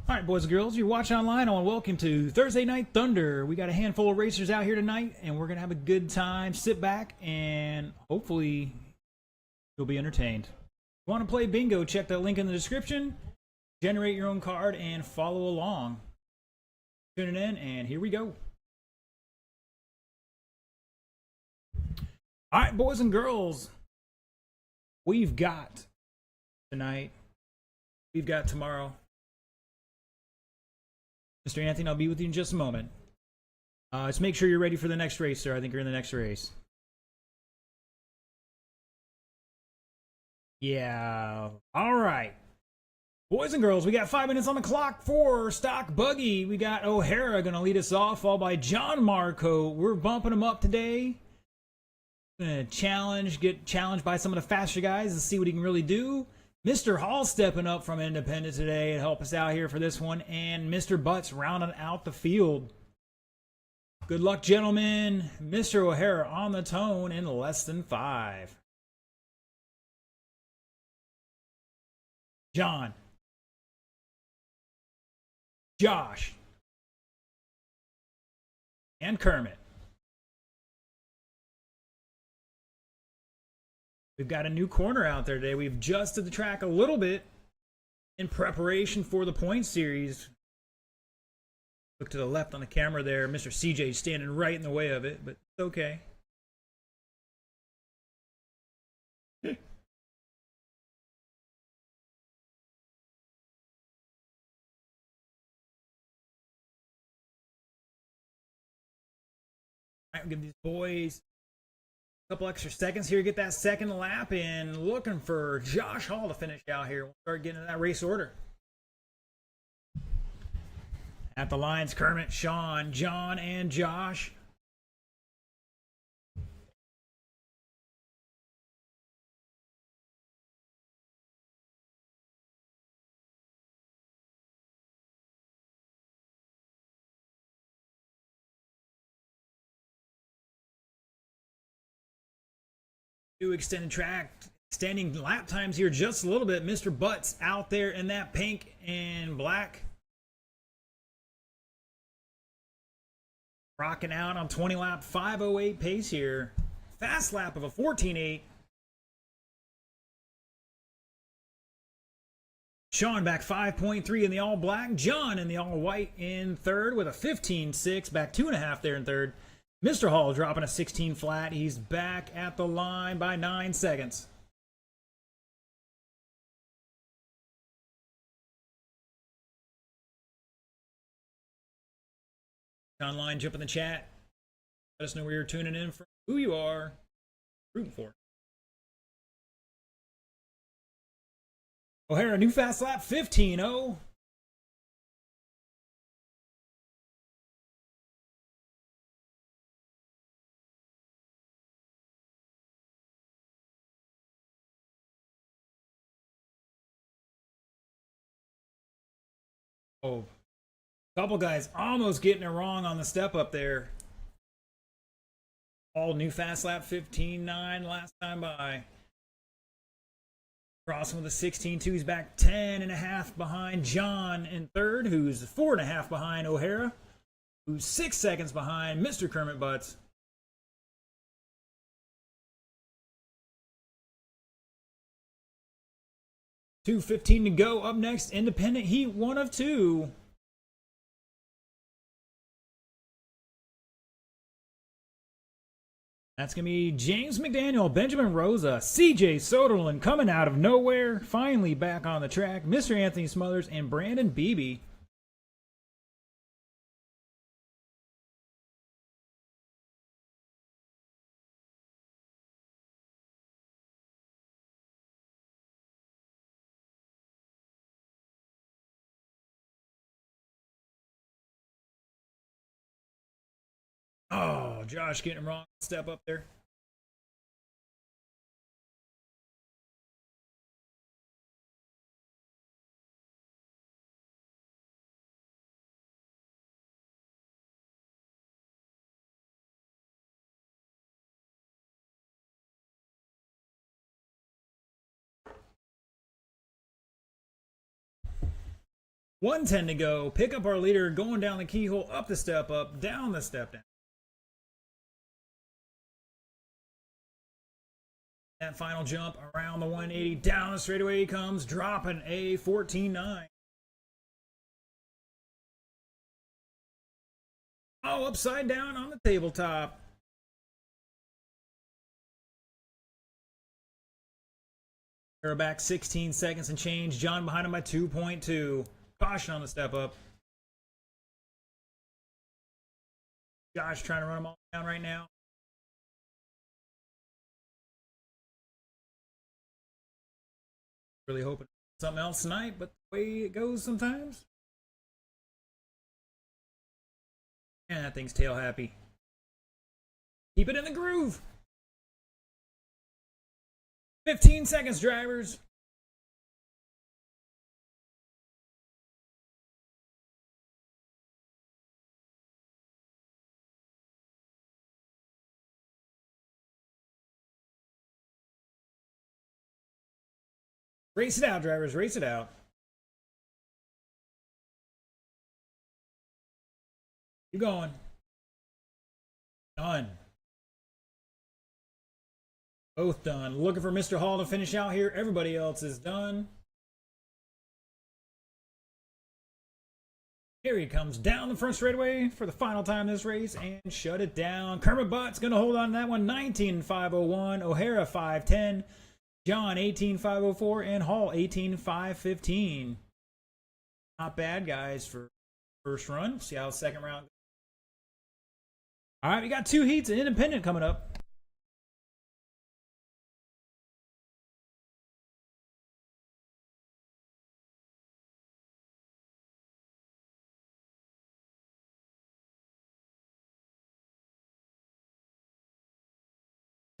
All right, boys and girls, you're watching online. I want to welcome to Thursday Night Thunder. We got a handful of racers out here tonight, and we're going to have a good time. Sit back, and hopefully you'll be entertained. If you want to play bingo, check that link in the description. Generate your own card and follow along. Tuning in, and here we go. All right, boys and girls, we've got tonight, we've got tomorrow. Mr. Anthony, I'll be with you in just a moment. Let's make sure you're ready for the next race, sir. I think you're in the next race. Yeah. All right. Boys and girls, we got 5 minutes on the clock for Stock Buggy. We got O'Hara going to lead us off, followed by John Marco. We're bumping him up today. Gonna get challenged by some of the faster guys to see what he can really do. Mr. Hall stepping up from Independent today to help us out here for this one. And Mr. Butts rounding out the field. Good luck, gentlemen. Mr. O'Hara on the tone in less than 5. John. Josh. And Kermit. We've got a new corner out there today. We've adjusted the track a little bit in preparation for the point series. Look to the left on the camera there. Mr. CJ standing right in the way of it, but it's okay. All right, we'll give these boys couple extra seconds here to get that second lap and looking for Josh Hall to finish out here. We'll start getting into that race order. At the lines, Kermit, Sean, John, and Josh. Do extended track, extending lap times here just a little bit. Mr. Butts out there in that pink and black. Rocking out on 20 lap, 5:08 pace here. Fast lap of a 14:8. Sean back 5.3 in the all black. John in the all white in third with a 15.6, back 2.5 there in third. Mr. Hall dropping a 16 flat. He's back at the line by 9 seconds. Online, jump in the chat. Let us know where you're tuning in from, who you are, rooting for. O'Hara, new fast lap, 15.0. Oh, couple guys almost getting it wrong on the step up there. All new fast lap 15.9 last time by. Crossing with a 16.2. He's back 10.5 behind John in third, who's 4.5 behind O'Hara, who's 6 seconds behind Mr. Kermit Butts. $2:15 to go. Up next, Independent Heat 1 of 2. That's going to be James McDaniel, Benjamin Rosa, CJ Soderlund coming out of nowhere. Finally back on the track. Mr. Anthony Smothers and Brandon Beebe. Oh, Josh getting wrong step up there. 110 to go. Pick up our leader, going down the keyhole, up the step up, down the step down. That final jump around the 180, down the straightaway he comes, dropping a 14.9. Oh, upside down on the tabletop. We're back 16 seconds and change. John behind him by 2.2. Caution on the step up. Josh trying to run them all down right now. Really hoping something else tonight, but the way it goes sometimes. And that thing's tail happy. Keep it in the groove. 15 seconds, drivers. Race it out, drivers. Race it out. Keep going. Done. Both done. Looking for Mr. Hall to finish out here. Everybody else is done. Here he comes down the front straightaway for the final time this race and shut it down. Kermit Butt's going to hold on to that one. 19.501. O'Hara 5.10. John 18.504. And Hall 18.515. Not bad, guys, for first run. See how the second round goes. All right, we got 2 heats, an independent coming up.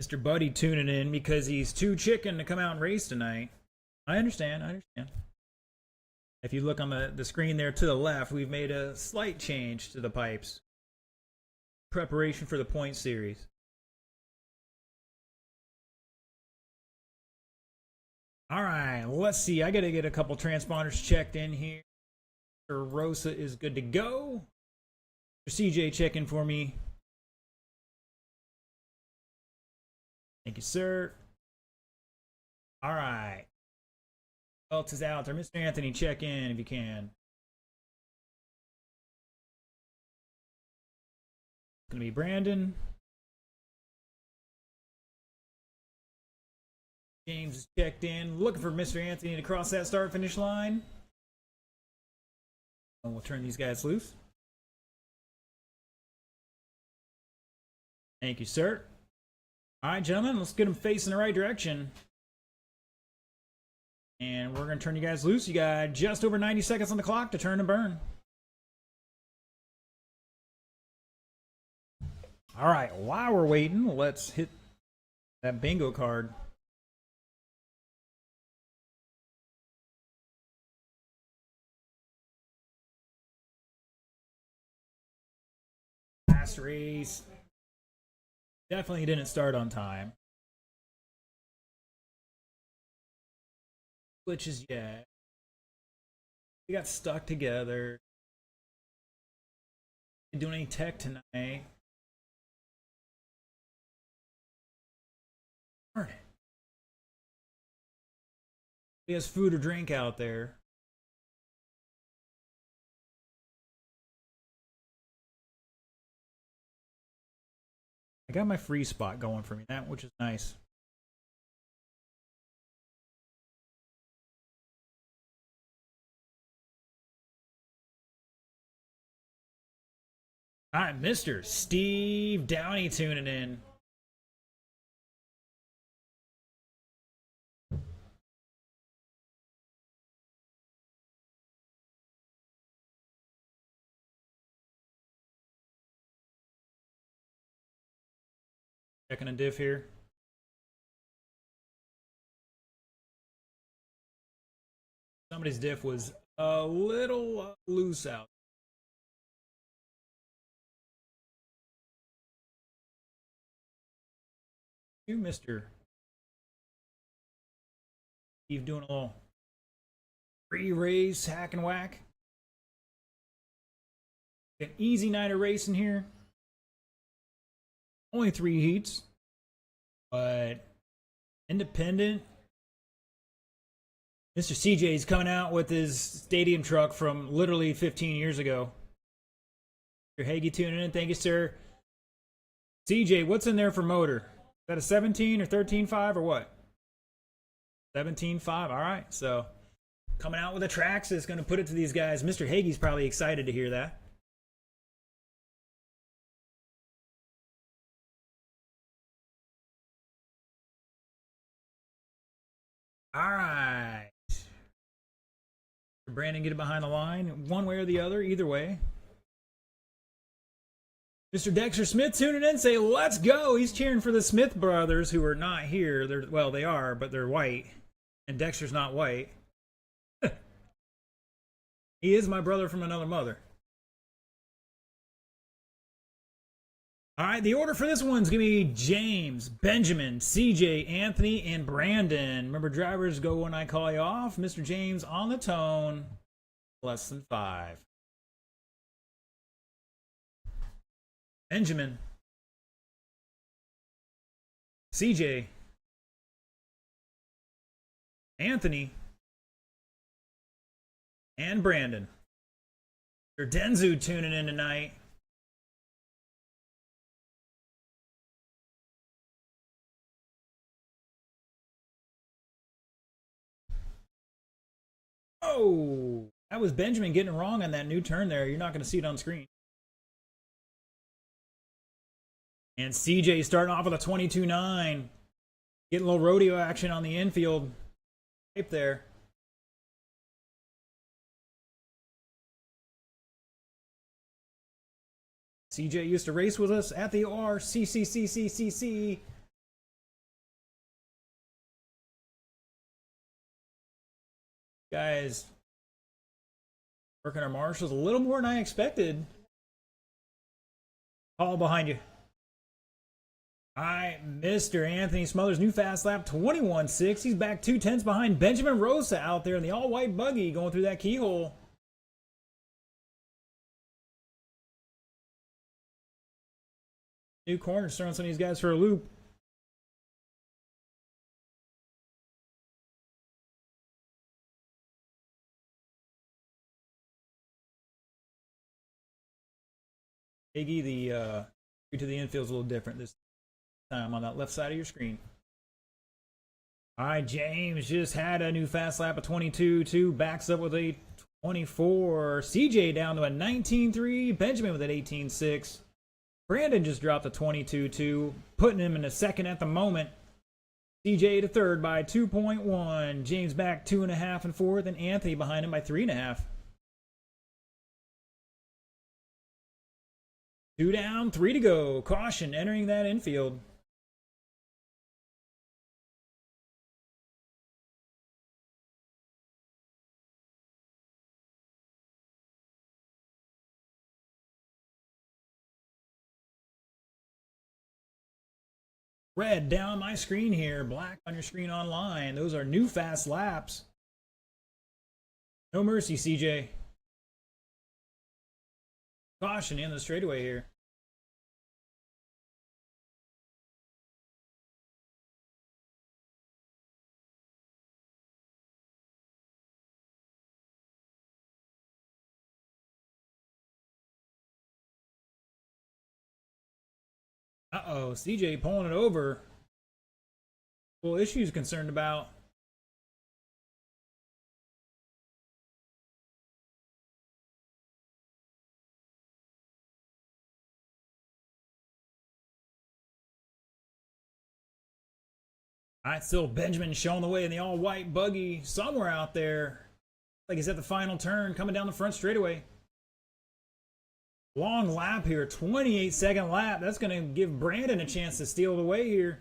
Mr. Buddy tuning in because he's too chicken to come out and race tonight. I understand. If you look on the screen there to the left, we've made a slight change to the pipes. Preparation for the point series. All right, let's see. I got to get a couple transponders checked in here. Rosa is good to go. CJ, check in for me. Thank you, sir. All right. Who else is out there? Mr. Anthony, check in if you can. It's going to be Brandon. James is checked in. Looking for Mr. Anthony to cross that start-finish line. And we'll turn these guys loose. Thank you, sir. All right, gentlemen, let's get them facing the right direction. And we're going to turn you guys loose. You got just over 90 seconds on the clock to turn and burn. All right, while we're waiting, let's hit that bingo card. Last race. Definitely didn't start on time. Glitches yet. We got stuck together. Doing any tech tonight. Darn it. He has food or drink out there. I got my free spot going for me, which is nice. All right, Mr. Steve Downey tuning in. Checking a diff here. Somebody's diff was a little loose out. You, Mr. Steve, doing a little pre-race hack and whack. An easy night of racing here. Only 3 heats, but independent. Mr. CJ's coming out with his stadium truck from literally 15 years ago. Mr. Henig tuning in. Thank you, sir. CJ, what's in there for motor? Is that a 17 or 13.5 or what? 17.5. All right. So coming out with a Trax is going to put it to these guys. Mr. Hagie's probably excited to hear that. All right. Brandon, get it behind the line. One way or the other. Either way. Mr. Dexter Smith tuning in, say, let's go. He's cheering for the Smith brothers, who are not here. Well, they are, but they're white. And Dexter's not white. He is my brother from another mother. All right, the order for this one's going to be James, Benjamin, CJ, Anthony, and Brandon. Remember, drivers go when I call you off. Mr. James on the tone, less than 5. Benjamin, CJ, Anthony, and Brandon. Mr. Denzu tuning in tonight. Oh, that was Benjamin getting it wrong on that new turn there. You're not going to see it on screen. And CJ starting off with a 22.9. Getting a little rodeo action on the infield. Right there. CJ used to race with us at the RCCCCCC. Guys, working our marshals a little more than I expected. All behind you. All right, Mr. Anthony Smothers, new fast lap, 21.6. He's back 2/10 behind Benjamin Rosa out there in the all-white buggy going through that keyhole. New corners throwing some of these guys for a loop. Iggy, the to the infield's a little different this time on that left side of your screen. All right, James just had a new fast lap of 22.2, backs up with a 24. CJ down to a 19.3. Benjamin with an 18.6. Brandon just dropped a 22.2, putting him in the second at the moment. CJ to third by 2.1. James back 2.5 and fourth, and Anthony behind him by 3.5. 2 down, 3 to go. Caution entering that infield. Red down on my screen here, black on your screen online. Those are new fast laps. No mercy, CJ. Caution in the straightaway here. Uh-oh, CJ pulling it over. Well, issues concerned about. All right, still Benjamin showing the way in the all-white buggy somewhere out there. Like he's at the final turn, coming down the front straightaway. Long lap here, 28-second lap. That's going to give Brandon a chance to steal the way here.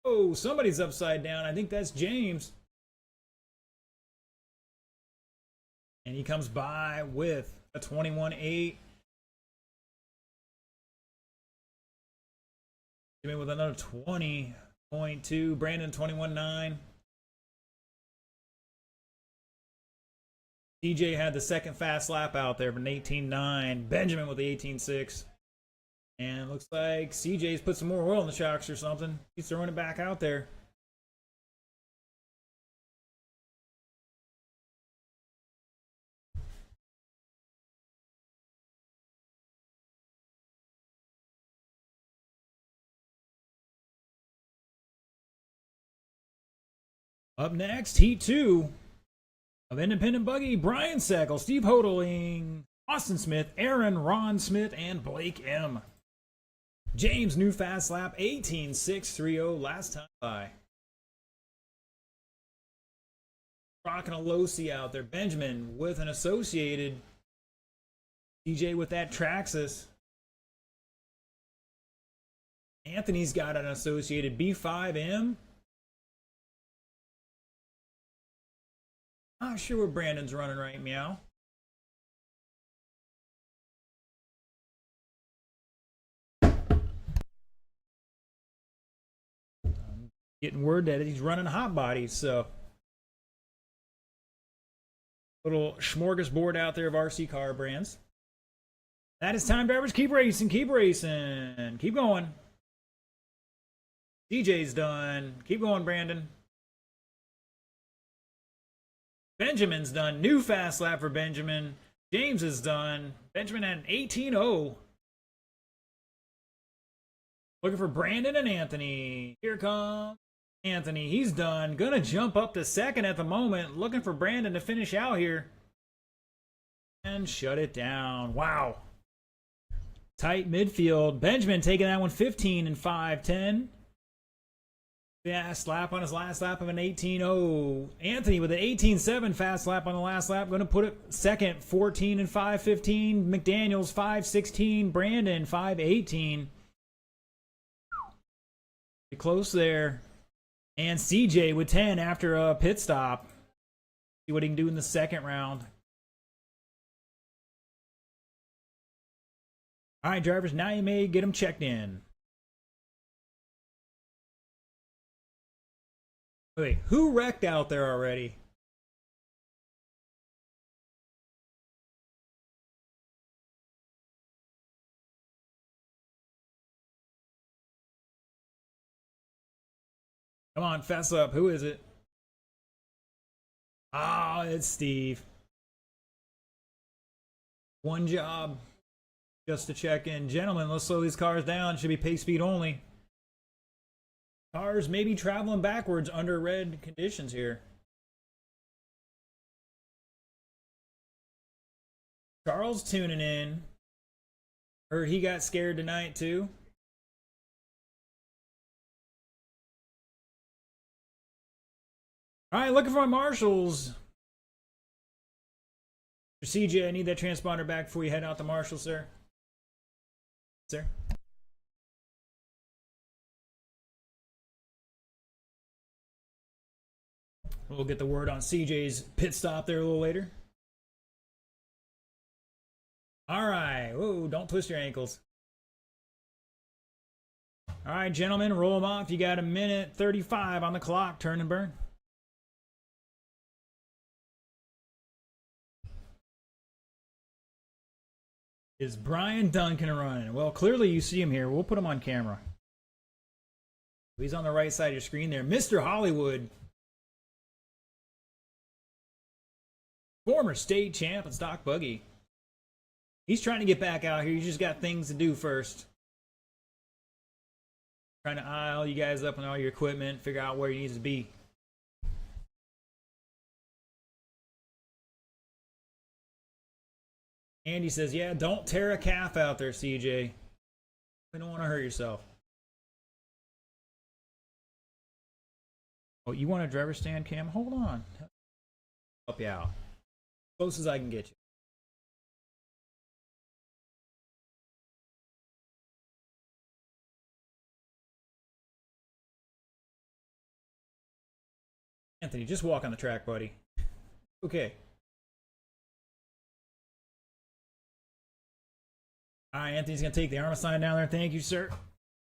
Oh, somebody's upside down. I think that's James. And he comes by with a 21.8. Jimmy with another 20.2. Brandon 21.9. CJ had the second fast lap out there, but an 18.9. Benjamin with the 18.6. And looks like CJ's put some more oil in the shocks or something. He's throwing it back out there. Up next, Heat 2 of Independent Buggy, Brian Sackle, Steve Hodling, Austin Smith, Aaron, Ron Smith, and Blake M. James, new fast lap, 18.630 last time by. Rocking a Losi out there. Benjamin with an associated. DJ with that Traxxas. Anthony's got an associated B5M. Not sure where Brandon's running right meow. I'm getting word that he's running hot bodies, so little smorgasbord out there of RC car brands. That is time, drivers. Keep racing, keep racing, keep going. DJ's done. Keep going, Brandon. Benjamin's done. New fast lap for Benjamin. James is done. Benjamin had an 18.0. Looking for Brandon and Anthony. Here comes Anthony. He's done. Gonna jump up to second at the moment. Looking for Brandon to finish out here. And shut it down. Wow. Tight midfield. Benjamin taking that one 15 and 5.10. Fast lap on his last lap of an 18.0. Anthony with an 18.7 fast lap on the last lap. Going to put it second, 14 and 5.15. McDaniels 5.16. Brandon 5.18. Close there. And CJ with 10 after a pit stop. See what he can do in the second round. All right, drivers, now you may get them checked in. Wait, who wrecked out there already? Come on, fess up. Who is it? Ah, it's Steve. One job just to check in. Gentlemen, let's slow these cars down. Should be pace speed only. Cars may be traveling backwards under red conditions here. Charles tuning in. Heard he got scared tonight too. All right, looking for my marshals. CJ, I need that transponder back before you head out to Marshall, sir. Sir. We'll get the word on CJ's pit stop there a little later. All right. Whoa, don't twist your ankles. All right, gentlemen, roll them off. You got a minute 35 on the clock. Turn and burn. Is Brian Duncan running? Well, clearly you see him here. We'll put him on camera. He's on the right side of your screen there. Mr. Hollywood. Former state champ and stock buggy. He's trying to get back out here. He's just got things to do first. Trying to eye all you guys up on all your equipment, figure out where he needs to be. Andy says, yeah, don't tear a calf out there, CJ. You don't want to hurt yourself. Oh, you want a driver stand cam? Hold on. Help you out. Close as I can get you. Anthony, just walk on the track, buddy. Okay. All right, Anthony's going to take the arm sign down there. Thank you, sir.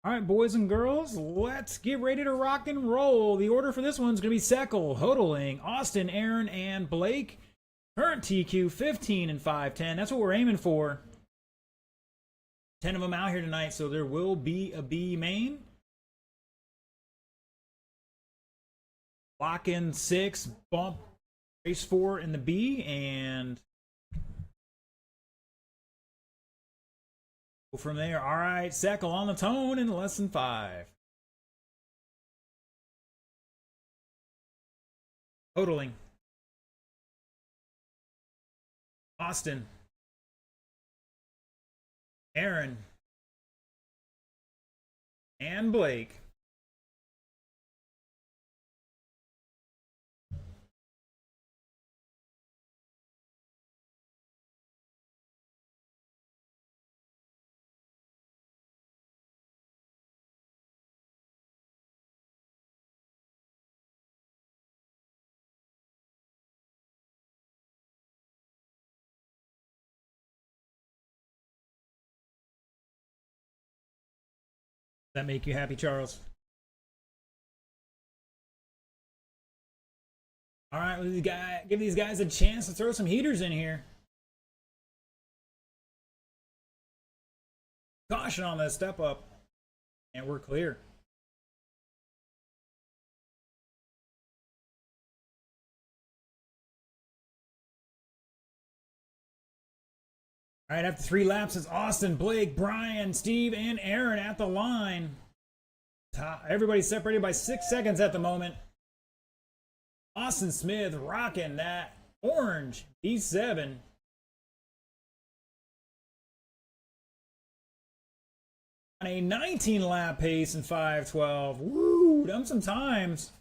All right, boys and girls, let's get ready to rock and roll. The order for this one's going to be Seckle, Hodling, Austin, Aaron, and Blake. Current TQ 15 and 510. That's what we're aiming for. 10 of them out here tonight, so there will be a B main. Lock in 6, bump race 4 in the B, and go from there. All right, Seckle on the tone in lesson 5. Totaling. Austin. Aaron. And Blake. That make you happy, Charles? All right, give these guys a chance to throw some heaters in here. Caution on that step up, and we're clear. All right, after 3 laps, it's Austin, Blake, Brian, Steve, and Aaron at the line. Everybody's separated by 6 seconds at the moment. Austin Smith rocking that orange B7. On a 19-lap pace in 5:12. Woo, done some times.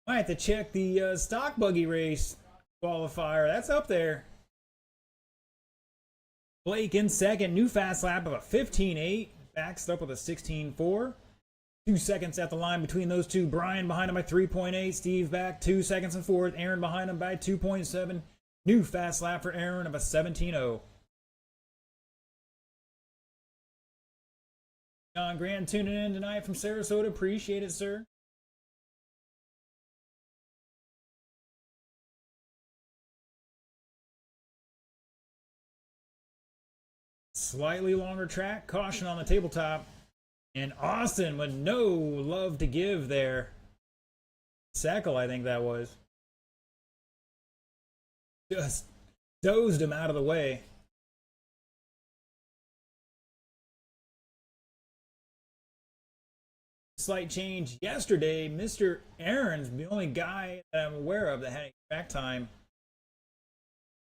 Might have to check the stock buggy race qualifier. That's up there. Blake in second, new fast lap of a 15.8, backs up with a 16.4. 2 seconds at the line between those two. Brian behind him by 3.8. Steve back 2 seconds in fourth. Aaron behind him by 2.7. New fast lap for Aaron of a 17.0. John Grant tuning in tonight from Sarasota. Appreciate it, sir. Slightly longer track. Caution on the tabletop. And Austin with no love to give there. Sackle, I think that was. Just dozed him out of the way. Slight change yesterday. Mr. Aaron's the only guy that I'm aware of that had a track time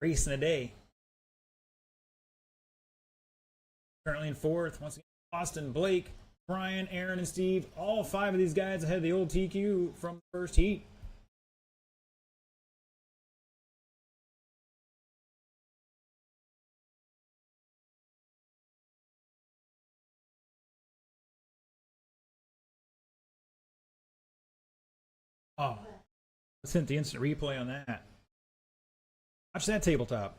race in a day. Currently in fourth. Once again, Austin, Blake, Brian, Aaron, and Steve. All 5 of these guys ahead of the old TQ from the first heat. Oh, let's hit the instant replay on that. Watch that tabletop.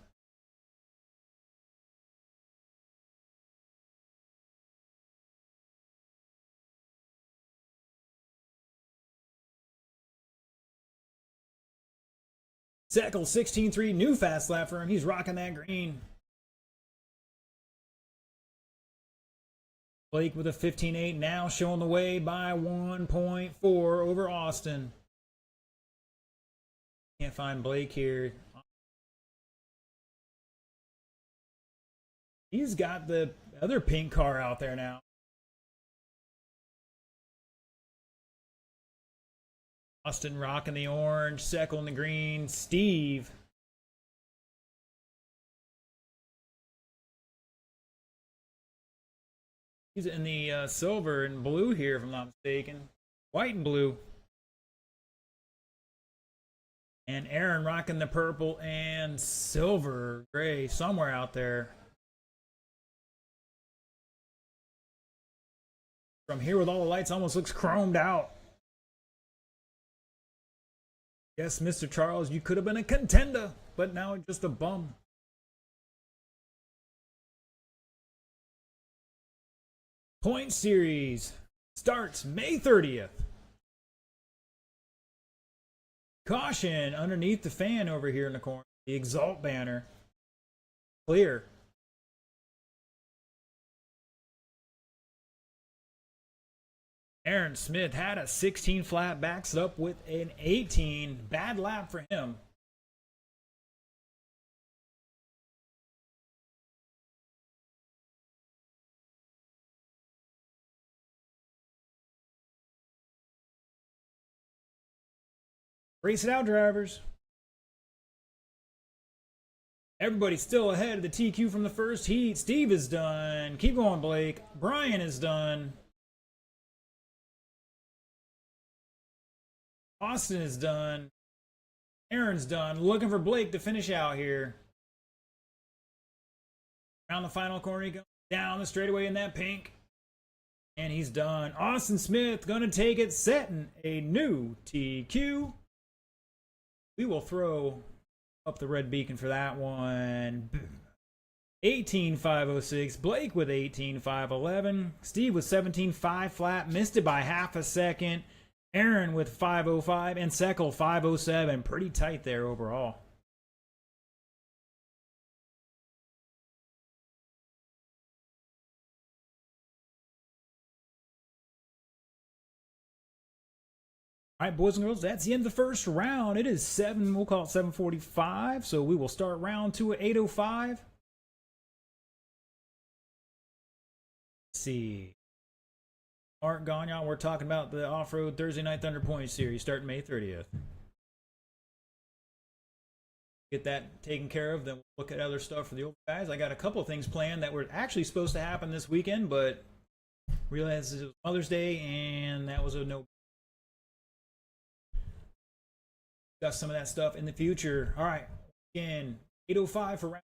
Zekel 16.3, new fast lap for him. He's rocking that green. Blake with a 15.8, now showing the way by 1.4 over Austin. Can't find Blake here. He's got the other pink car out there now. Austin rocking the orange, Seckle in the green, Steve. He's in the silver and blue here, if I'm not mistaken. White and blue. And Aaron rocking the purple and silver, gray, somewhere out there. From here with all the lights, almost looks chromed out. Yes, Mr. Charles, you could have been a contender, but now just a bum. Point series starts May 30th. Caution underneath the fan over here in the corner. The Exalt banner. Clear. Aaron Smith had a 16 flat, backs it up with an 18. Bad lap for him. Race it out, drivers. Everybody's still ahead of the TQ from the first heat. Steve is done. Keep going, Blake. Brian is done. Austin is done. Aaron's done. Looking for Blake to finish out here. Around the final corner, he goes down the straightaway in that pink. And he's done. Austin Smith gonna take it, setting a new TQ. We will throw up the red beacon for that one. 18.506. Blake with 18.511. Steve with 17.5 flat. Missed it by half a second. Aaron with 505 and Seckle 507. Pretty tight there overall. All right, boys and girls, that's the end of the first round. It is 7, we'll call it 7:45. So we will start round 2 at 8:05. Let's see. Mark Gagnon, we're talking about the Off-Road Thursday Night Thunder Point Series starting May 30th. Get that taken care of, then we'll look at other stuff for the old guys. I got a couple of things planned that were actually supposed to happen this weekend, but realized it was Mother's Day, and that was a no. Got some of that stuff in the future. All right, again, 8:05 for round.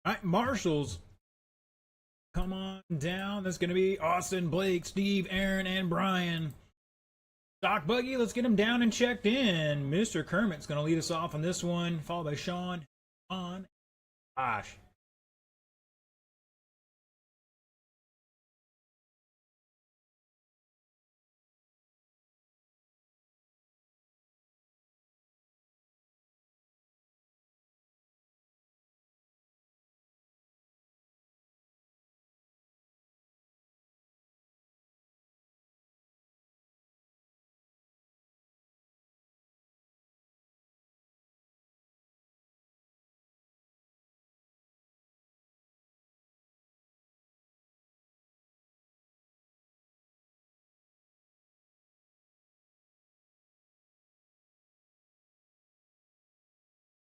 All right, Marshals. Come on down. That's going to be Austin, Blake, Steve, Aaron, and Brian. Stock Buggy, let's get him down and checked in. Mr. Kermit's going to lead us off on this one, followed by Sean, on Josh.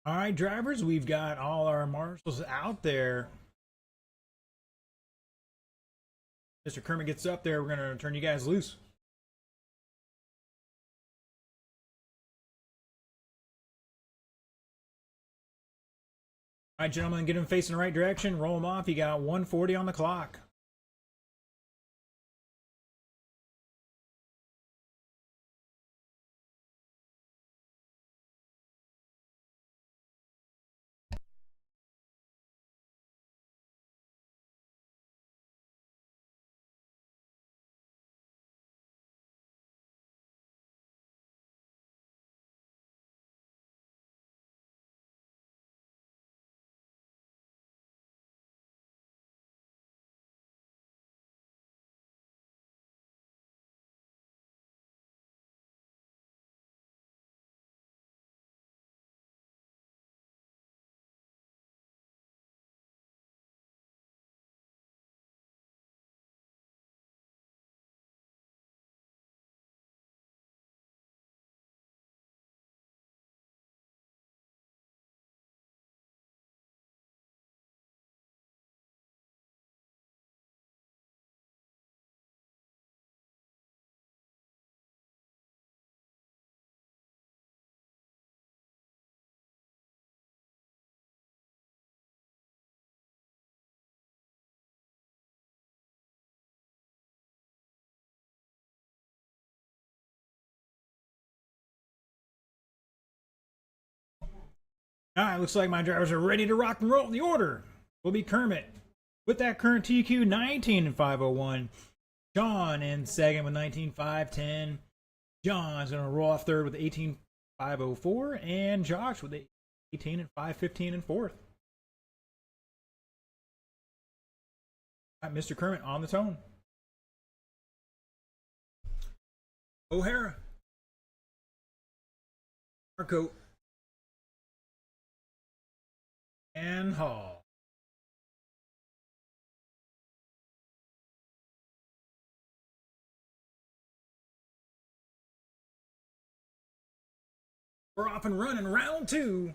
All right, drivers, we've got all our marshals out there. Mr. Kermit gets up there. We're going to turn you guys loose. All right, gentlemen, get them facing the right direction. Roll them off. You got 140 on the clock. All right, looks like my drivers are ready to rock and roll. The order will be Kermit with that current TQ 19.501. Sean in second with 19.510. John's going to roll off third with 18.504. And Josh with 18 and 515 in fourth. All right, Mr. Kermit on the tone. O'Hara. Marco. And Hall. We're off and running round two.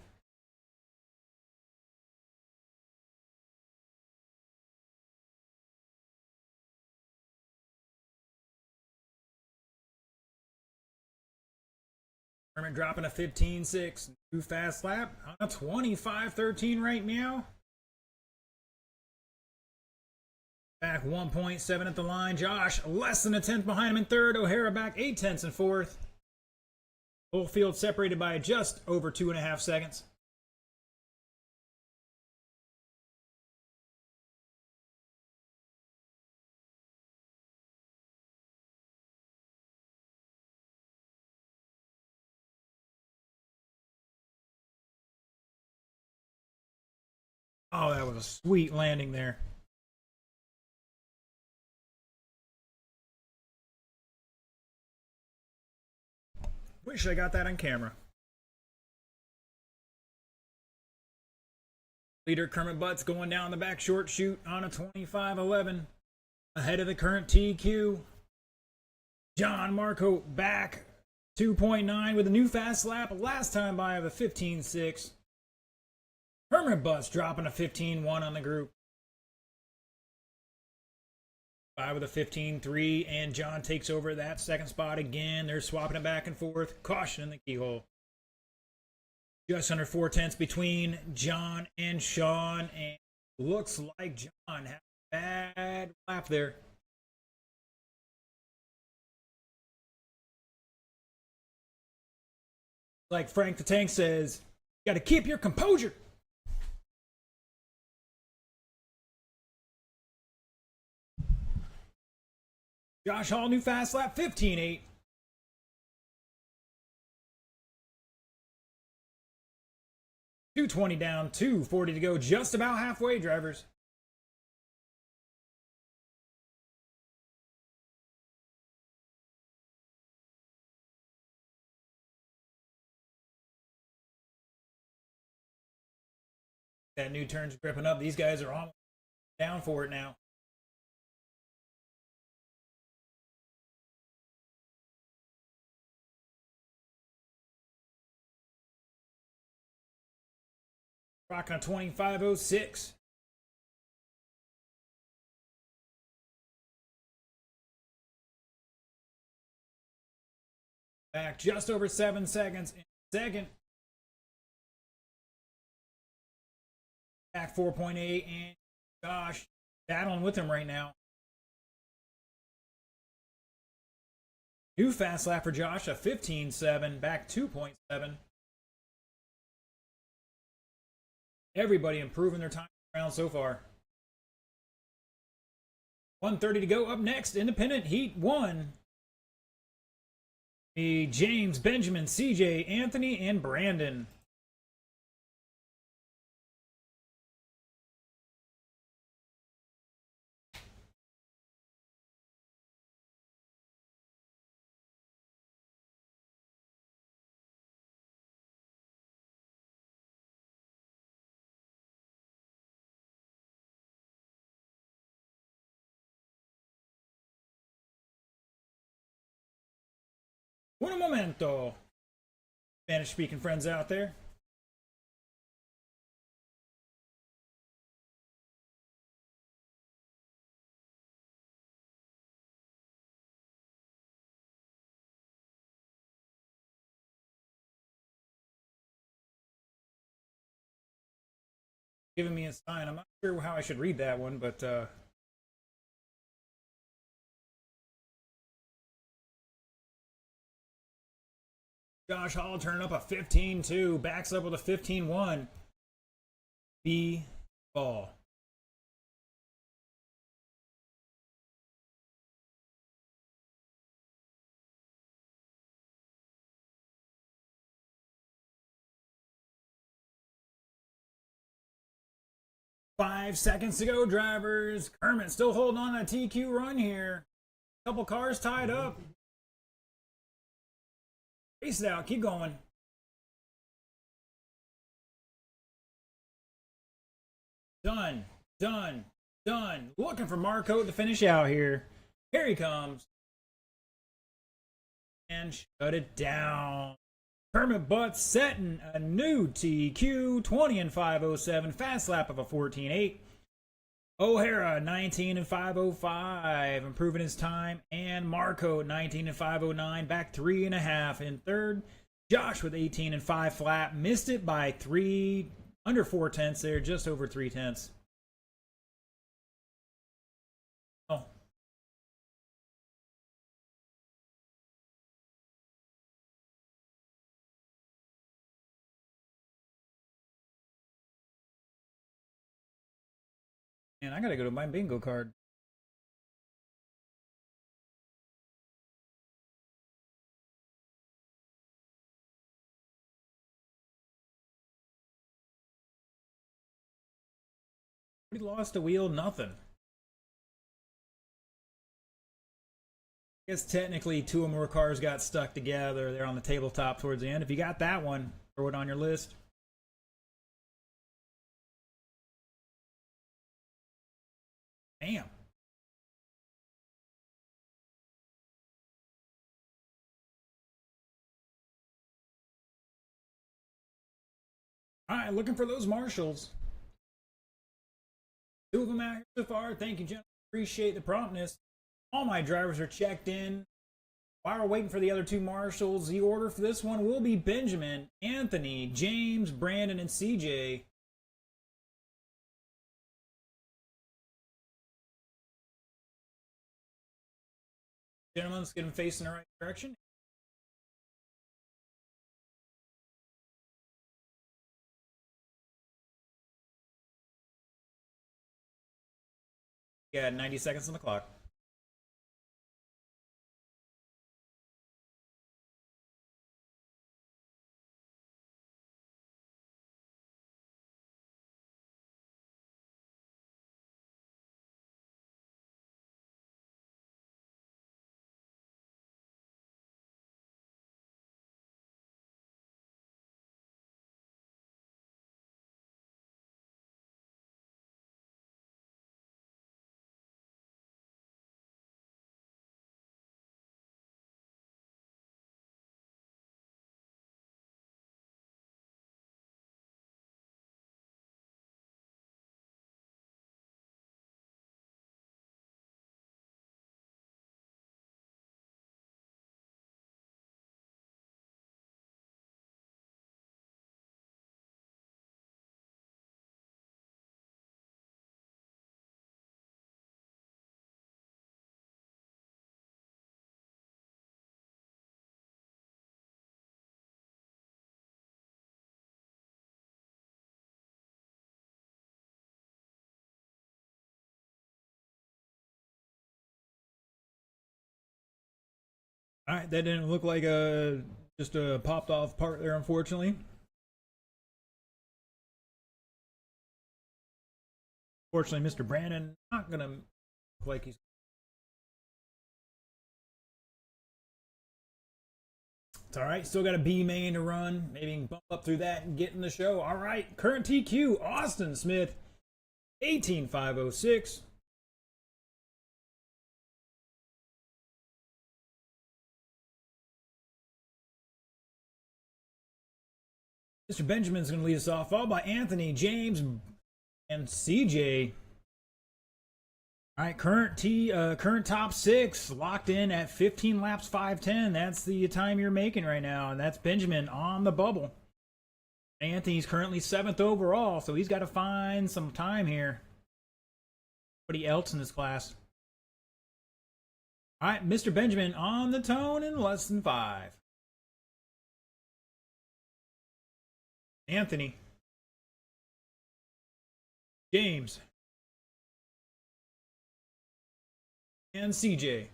Kermit dropping a 15.6. Too fast lap on a 25.13 right now. Back 1.7 at the line. Josh less than a tenth behind him in third. O'Hara back 8 tenths in fourth. Whole field separated by just over 2.5 seconds. Oh, that was a sweet landing there. Wish I got that on camera. Leader Kermit Butts going down the back short chute on a 25.11. Ahead of the current TQ. John Marco back 2.9 with a new fast lap. Last time by of a 15.6. Kermit Butts dropping a 15.1 on the group. 5 with a 15.3, and John takes over that second spot again. They're swapping it back and forth. Caution in the keyhole. Just under 4 tenths between John and Sean, and Looks like John had a bad lap there. Like Frank the Tank says, you got to keep your composure. Josh Hall, new fast lap, 15.8. $220 down, $240 to go, just about halfway, drivers. That new turn's gripping up. These guys are almost down for it now. Rocking a 25.06. Back just over 7 seconds in second. Back 4.8, and Josh battling with him right now. New fast lap for Josh, a 15.7, back 2.7. Everybody improving their time around so far. 1:30 to go. Up next, Independent Heat 1. The James, Benjamin, CJ, Anthony, and Brandon. Un momento, Spanish-speaking friends out there. Giving me a sign. I'm not sure how I should read that one, but Josh Hall turning up a 15.2, backs up with a 15.1. B ball. Five seconds to go, drivers. Kermit still holding on that TQ run here. Couple cars tied up. Race it out. Keep going. Done. Done. Done. Looking for Marco to finish out here. Here he comes. And shut it down. Kermit Butts setting a new TQ. 20 and 5.07. Fast lap of a 14.8. O'Hara 19 and 5.05, improving his time, and Marco 19 and 5.09, back 3.5 in third. Josh with 18 and 5 flat, missed it by 3, under 4 tenths there, just over 3 tenths. Oh. Man, I gotta go to my bingo card. We lost a wheel, nothing. I guess technically 2 or more cars got stuck together there on the tabletop towards the end. If you got that one, throw it on your list. Damn. All right, looking for those marshals. 2 of them out here so far. Thank you, gentlemen. Appreciate the promptness. All my drivers are checked in. While we're waiting for the other 2 marshals, the order for this one will be Benjamin, Anthony, James, Brandon, and CJ. Gentlemen, let's get him facing the right direction. Yeah, 90 seconds on the clock. All right, that didn't look like just a popped off part there, unfortunately. Fortunately, Mr. Brandon not gonna look like he's. It's all right. Still got a B main to run. Maybe he can bump up through that and get in the show. All right. Current TQ, Austin Smith, 18506. Mr. Benjamin's going to lead us off, followed by Anthony, James, and CJ. All right, current top six locked in at 15 laps 5:10. That's the time you're making right now, and that's Benjamin on the bubble. Anthony's currently 7th overall, so he's got to find some time here. Anybody else in this class? All right, Mr. Benjamin on the tone in less than 5. Anthony. James. And CJ.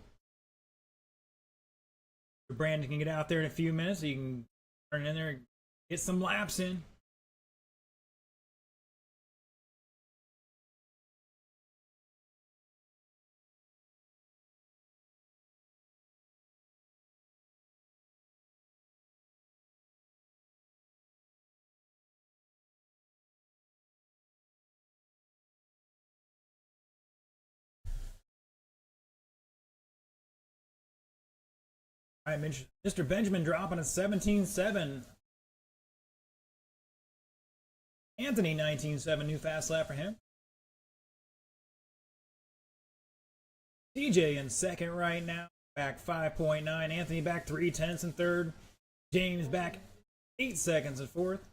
Brandon can get out there in a few minutes, so you can turn in there and get some laps in. All right, Mr. Benjamin dropping a 17.7. Anthony 19.7, new fast lap for him. CJ in second right now, back 5.9. Anthony back 3/10 in third. James back 8 seconds in fourth.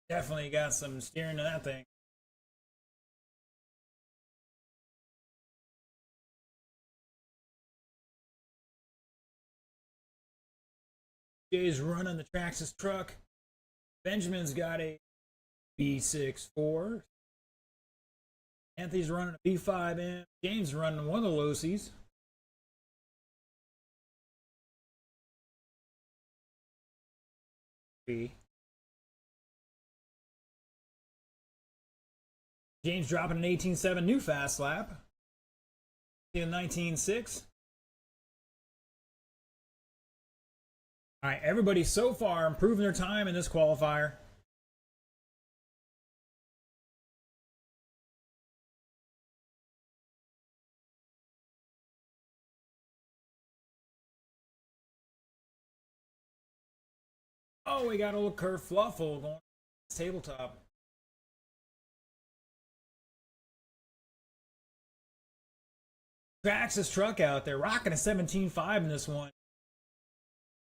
Definitely got some steering to that thing. Jay's running the Traxxas truck. Benjamin's got a B64. Anthony's running a B5M. James running one of the Losies. James dropping an 18.7 new fast lap. In 19.6. All right, everybody so far improving their time in this qualifier. Oh, we got a little curve fluffle going on this tabletop. Traxxas truck out there rocking a 17.5 in this one.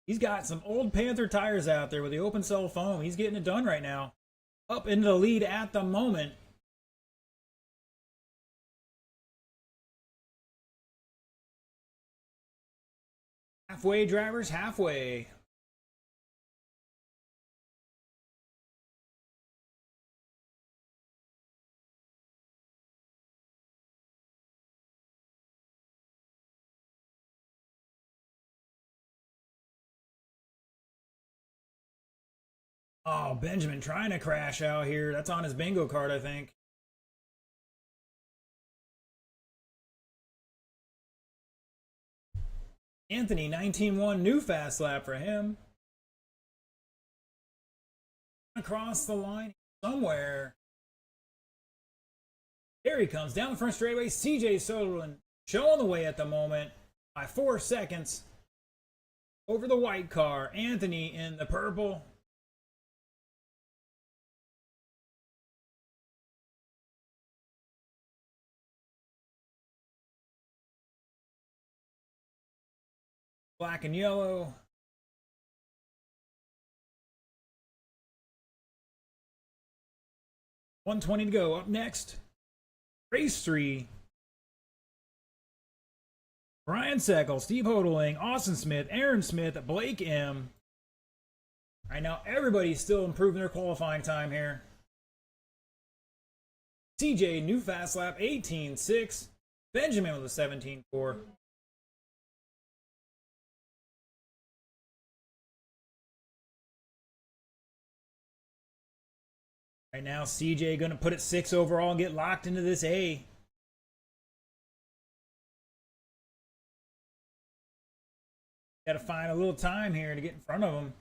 He's got some old Panther tires out there with the open cell foam. He's getting it done right now. Up into the lead at the moment. Halfway, drivers, halfway. Oh, Benjamin trying to crash out here. That's on his bingo card, I think. Anthony, 19-1, new fast lap for him. Across the line somewhere. There he comes down the front straightaway. CJ Soderlund showing the way at the moment by 4 seconds over the white car. Anthony in the purple. Black and yellow. $120 to go. Up next, race 3. Brian Seckel, Steve Hodeling, Austin Smith, Aaron Smith, Blake M. All right, now everybody's still improving their qualifying time here. CJ, new fast lap, 18.6. Benjamin with a 17.4. Right now, CJ going to put it 6 overall and get locked into this A. Got to find a little time here to get in front of him.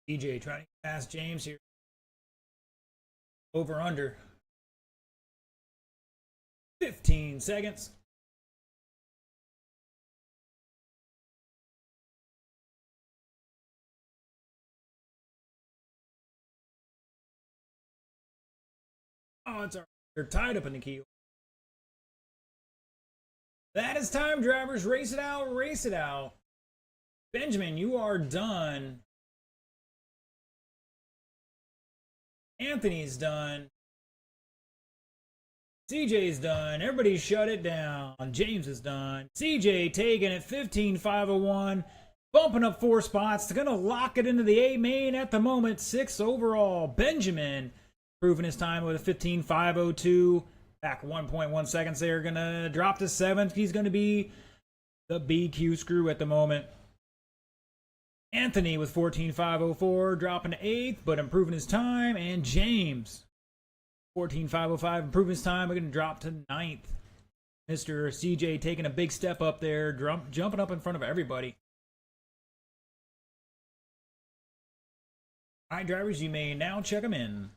CJ trying to pass James here. Over under 15 seconds. Oh, it's they're tied up in the key. That is time, drivers. Race it out, race it out. Benjamin, you are done. Anthony's done. CJ's done. Everybody shut it down. James is done. CJ taking it 15.501. Bumping up 4 spots. Gonna lock it into the A main at the moment. 6 overall. Benjamin proving his time with a 15.502. Back 1.1 seconds there. Gonna drop to 7th. He's gonna be the BQ screw at the moment. Anthony with 14.504, dropping to 8th, but improving his time. And James, 14.505, improving his time. We're going to drop to 9th. Mr. CJ taking a big step up there, jumping up in front of everybody. All right, drivers, you may now check them in.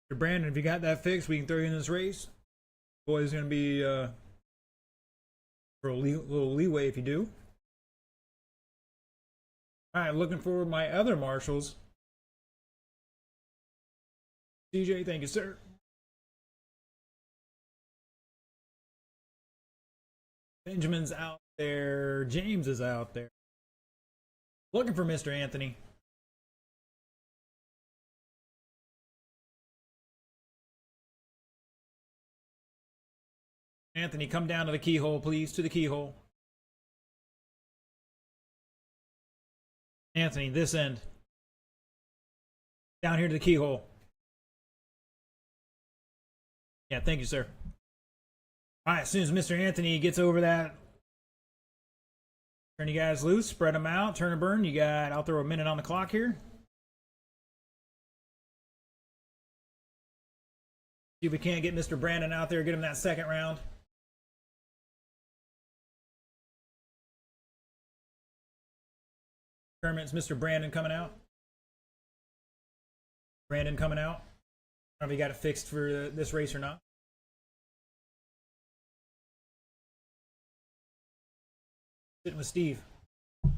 Brandon, if you got that fixed, we can throw you in this race. Boy's going to be for a little leeway if you do. All right, looking for my other marshals. CJ, thank you, sir. Benjamin's out there. James is out there. Looking for Mr. Anthony. Anthony, come down to the keyhole, please. To the keyhole. Anthony, this end. Down here to the keyhole. Yeah, thank you, sir. All right, as soon as Mr. Anthony gets over that, turn you guys loose, spread them out, turn and burn. You got, I'll throw a minute on the clock here. See if we can't get Mr. Brandon out there, get him that second round. Tournament's Mr. Brandon coming out. Brandon coming out. I don't know if he got it fixed for this race or not. Sitting with Steve. All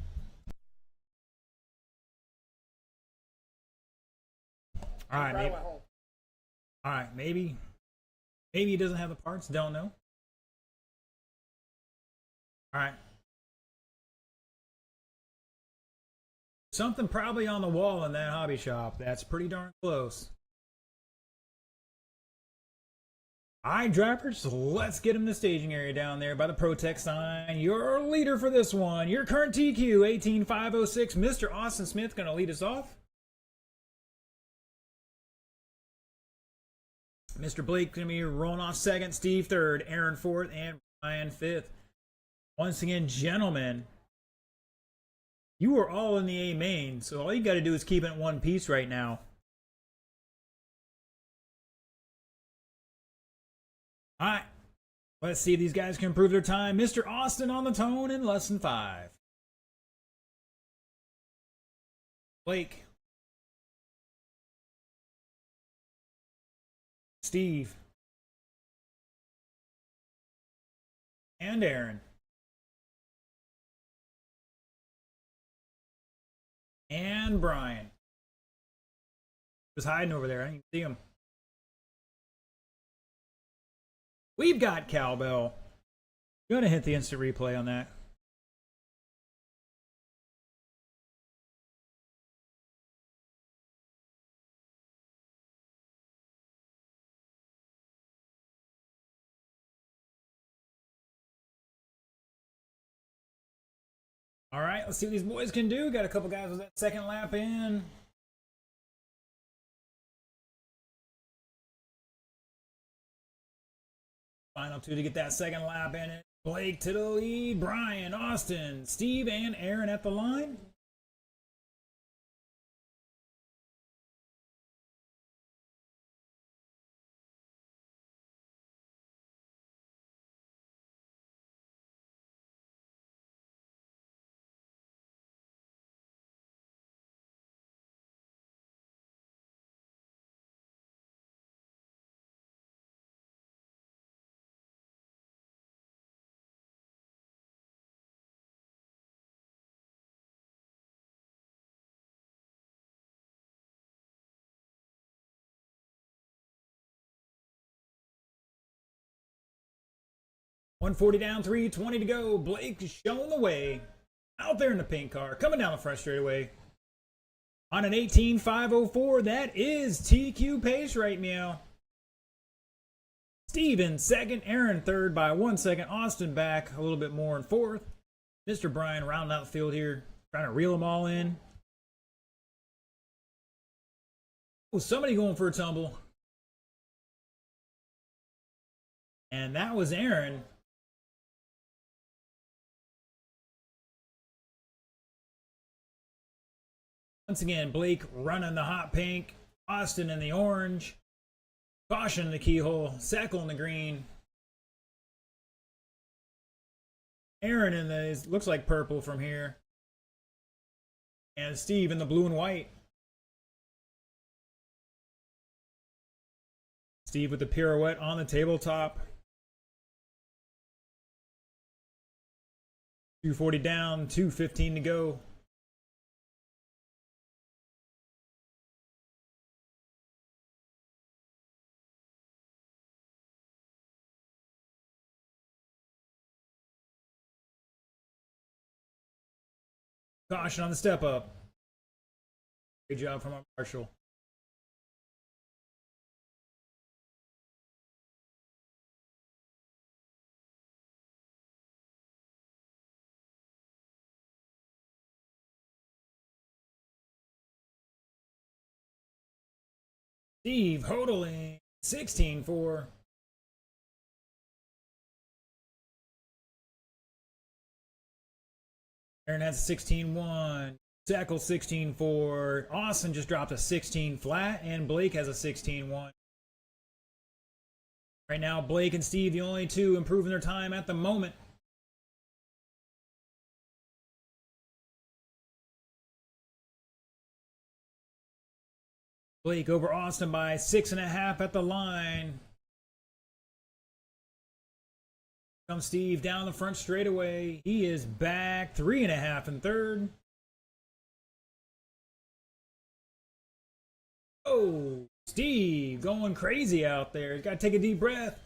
right, maybe. All right, maybe he doesn't have the parts. Don't know. All right. Something probably on the wall in that hobby shop. That's pretty darn close. All right, drivers, let's get him the staging area down there by the Protect sign. Your leader for this one, your current TQ 18506, Mr. Austin Smith, going to lead us off. Mr. Blake going to be rolling off second, Steve third, Aaron fourth, and Brian fifth. Once again, gentlemen, you are all in the A main, so all you got to do is keep it in one piece right now. All right, let's see if these guys can improve their time. Mr. Austin on the tone in less than 5. Blake. Steve. And Aaron. And Brian. He was hiding over there. I didn't see him. We've got Cowbell. You're going to hit the instant replay on that. All right, let's see what these boys can do. Got a couple guys with that second lap in. Final two to get that second lap in it. Blake to the lead. Brian, Austin, Steve, and Aaron at the line. .140 down, 3:20 to go. Blake is showing the way. Out there in the pink car, coming down the front straightaway. On an 18.504, that is TQ pace right now. Steve in second, Aaron third by 1 second. Austin back a little bit more in fourth. Mr. Brian rounding out the field here, trying to reel them all in. Oh, somebody going for a tumble. And that was Aaron. Once again, Blake running the hot pink, Austin in the orange, Caution in the keyhole, Sackle in the green, Aaron in the, looks like purple from here, and Steve in the blue and white. Steve with the pirouette on the tabletop. 240 down, 2:15 to go. Caution on the step up. Good job from our marshal. Steve hodling 16-4. Aaron has a 16-1. Zekel 16-4. Austin just dropped a 16 flat, and Blake has a 16-1. Right now, Blake and Steve, the only two improving their time at the moment. Blake over Austin by 6.5 at the line. Comes Steve down the front straightaway. He is back 3.5 in third. Oh, Steve going crazy out there. He's got to take a deep breath.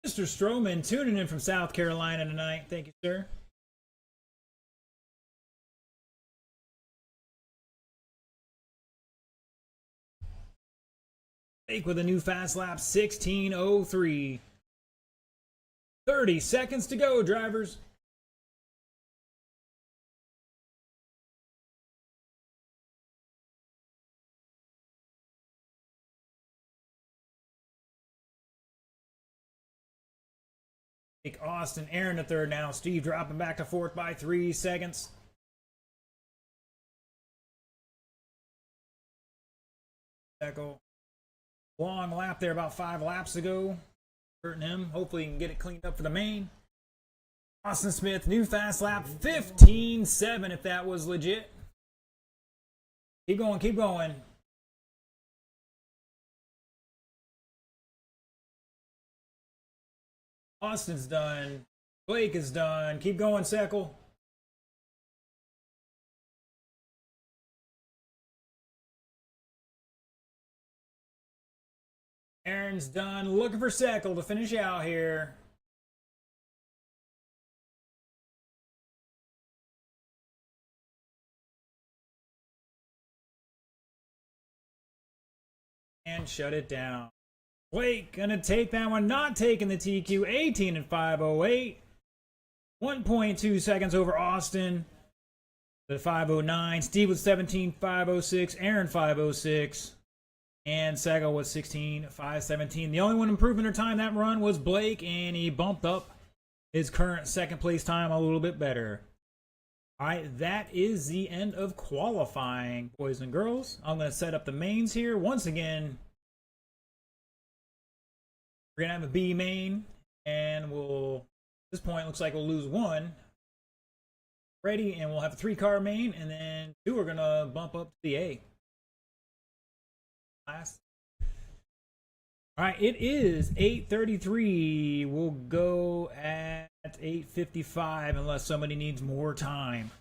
Mr. Stroman tuning in from South Carolina tonight. Thank you, sir. Blake with a new fast lap, 16:03. 30 seconds to go, drivers. Austin, Aaron to third now. Steve dropping back to fourth by 3 seconds. Long lap there, about 5 laps ago. Hurting him. Hopefully he can get it cleaned up for the main. Austin Smith, new fast lap, 15.7 if that was legit. Keep going, keep going. Austin's done. Blake is done. Keep going, Seckle. Aaron's done. Looking for Seckle to finish out here. And shut it down. Blake gonna take that one, not taking the TQ, 18.508. 1.2 seconds over Austin. The 509. Steve with 17.506. Aaron 506. And Sago was 16.517. The only one improving their time that run was Blake, and he bumped up his current second place time a little bit better. All right, that is the end of qualifying, boys and girls. I'm going to set up the mains here. Once again, we're going to have a B main, and we'll, at this point, looks like we'll lose one. Ready, and we'll have a 3-car main, and then 2 are going to bump up to the A. All right, it is 8:33. We'll go at 8:55 unless somebody needs more time.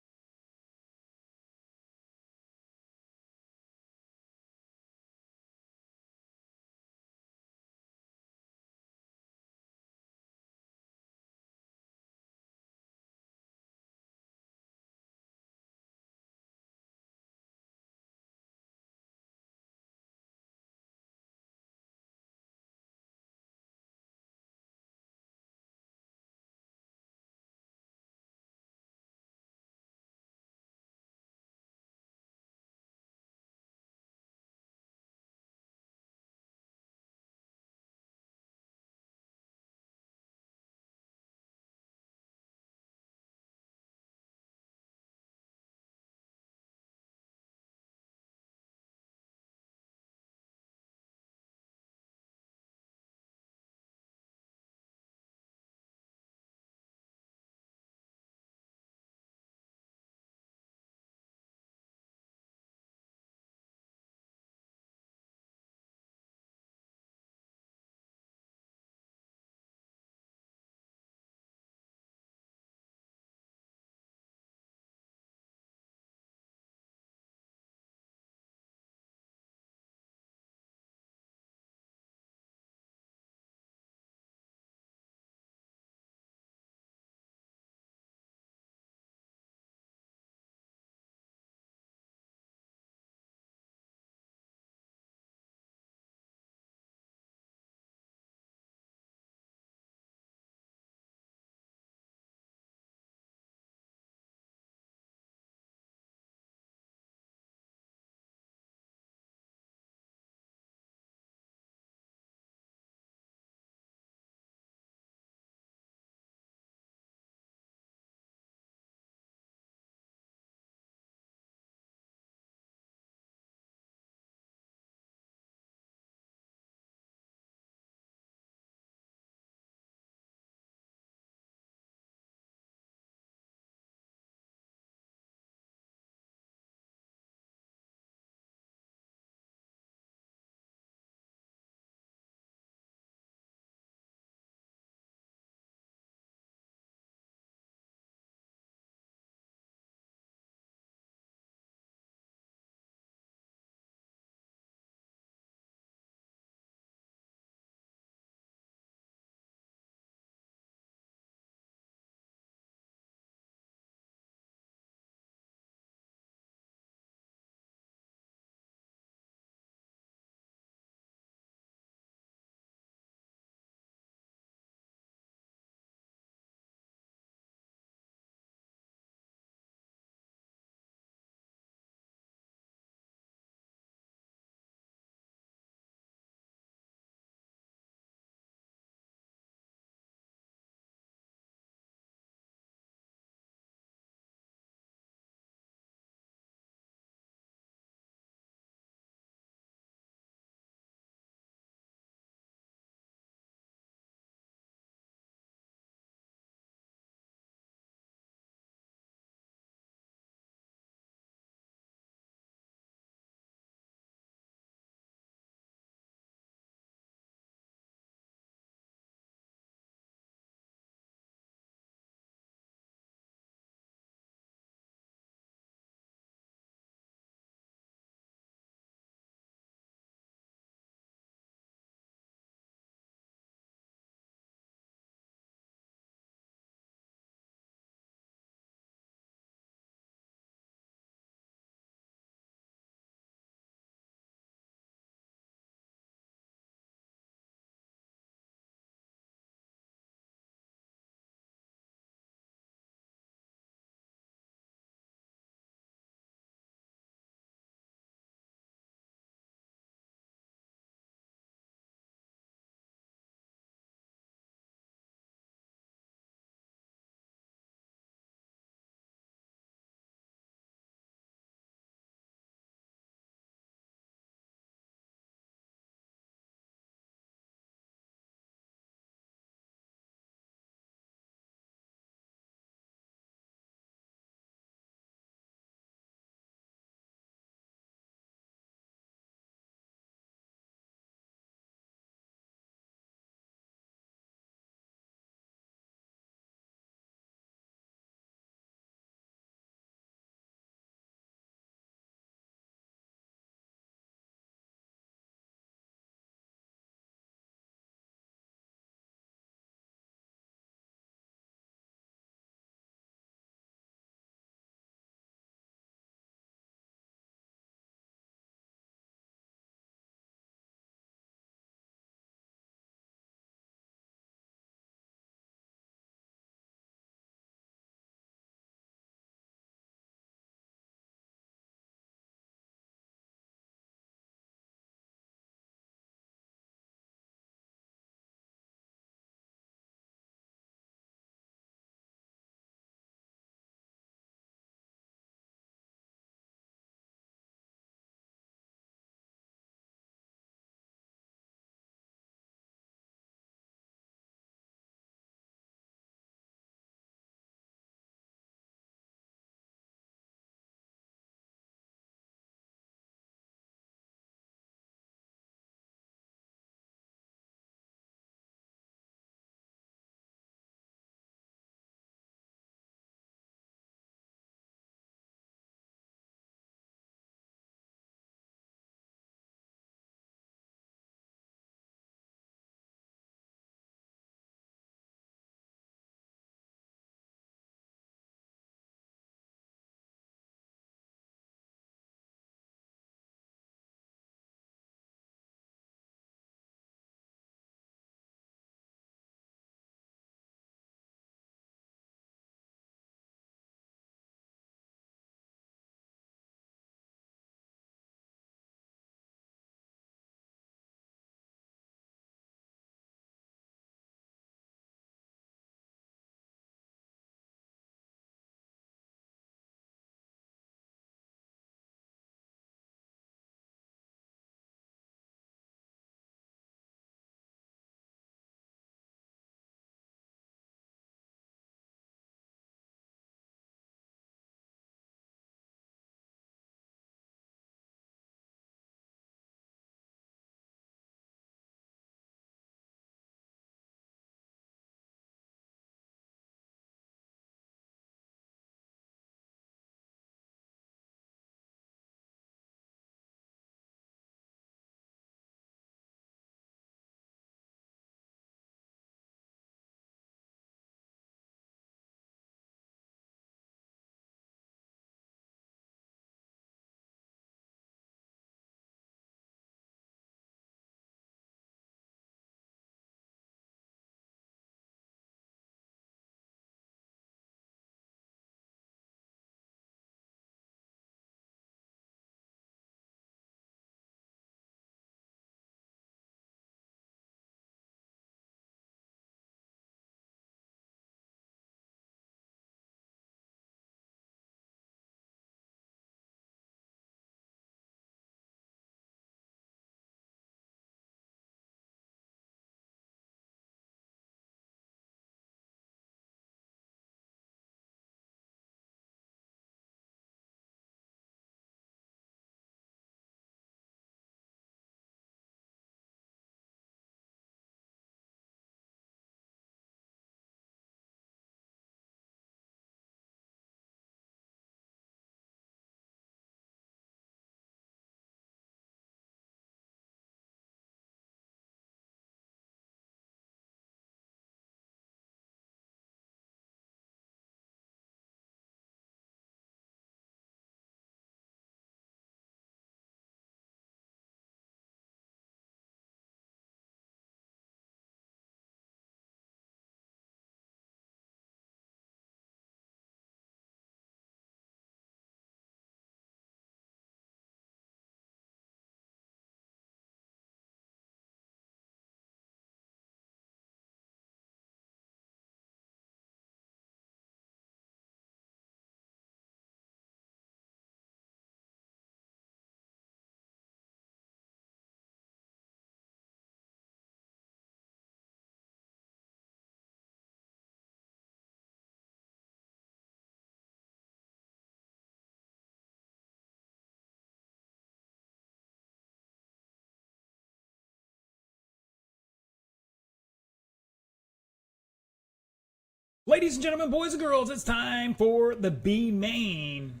Ladies and gentlemen, boys and girls, it's time for the B main.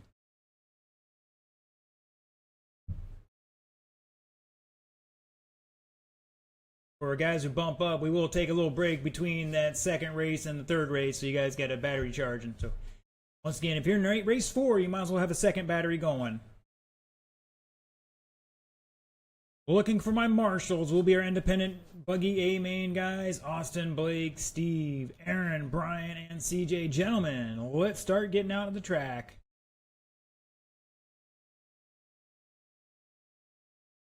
For guys who bump up, we will take a little break between that second race and the third race, so you guys get a battery charging. So, once again, if you're in race 4, you might as well have a second battery going. Looking for my marshals will be our independent buggy A main guys: Austin, Blake, Steve, Aaron, Brian, and CJ. Gentlemen, let's start getting out of the track.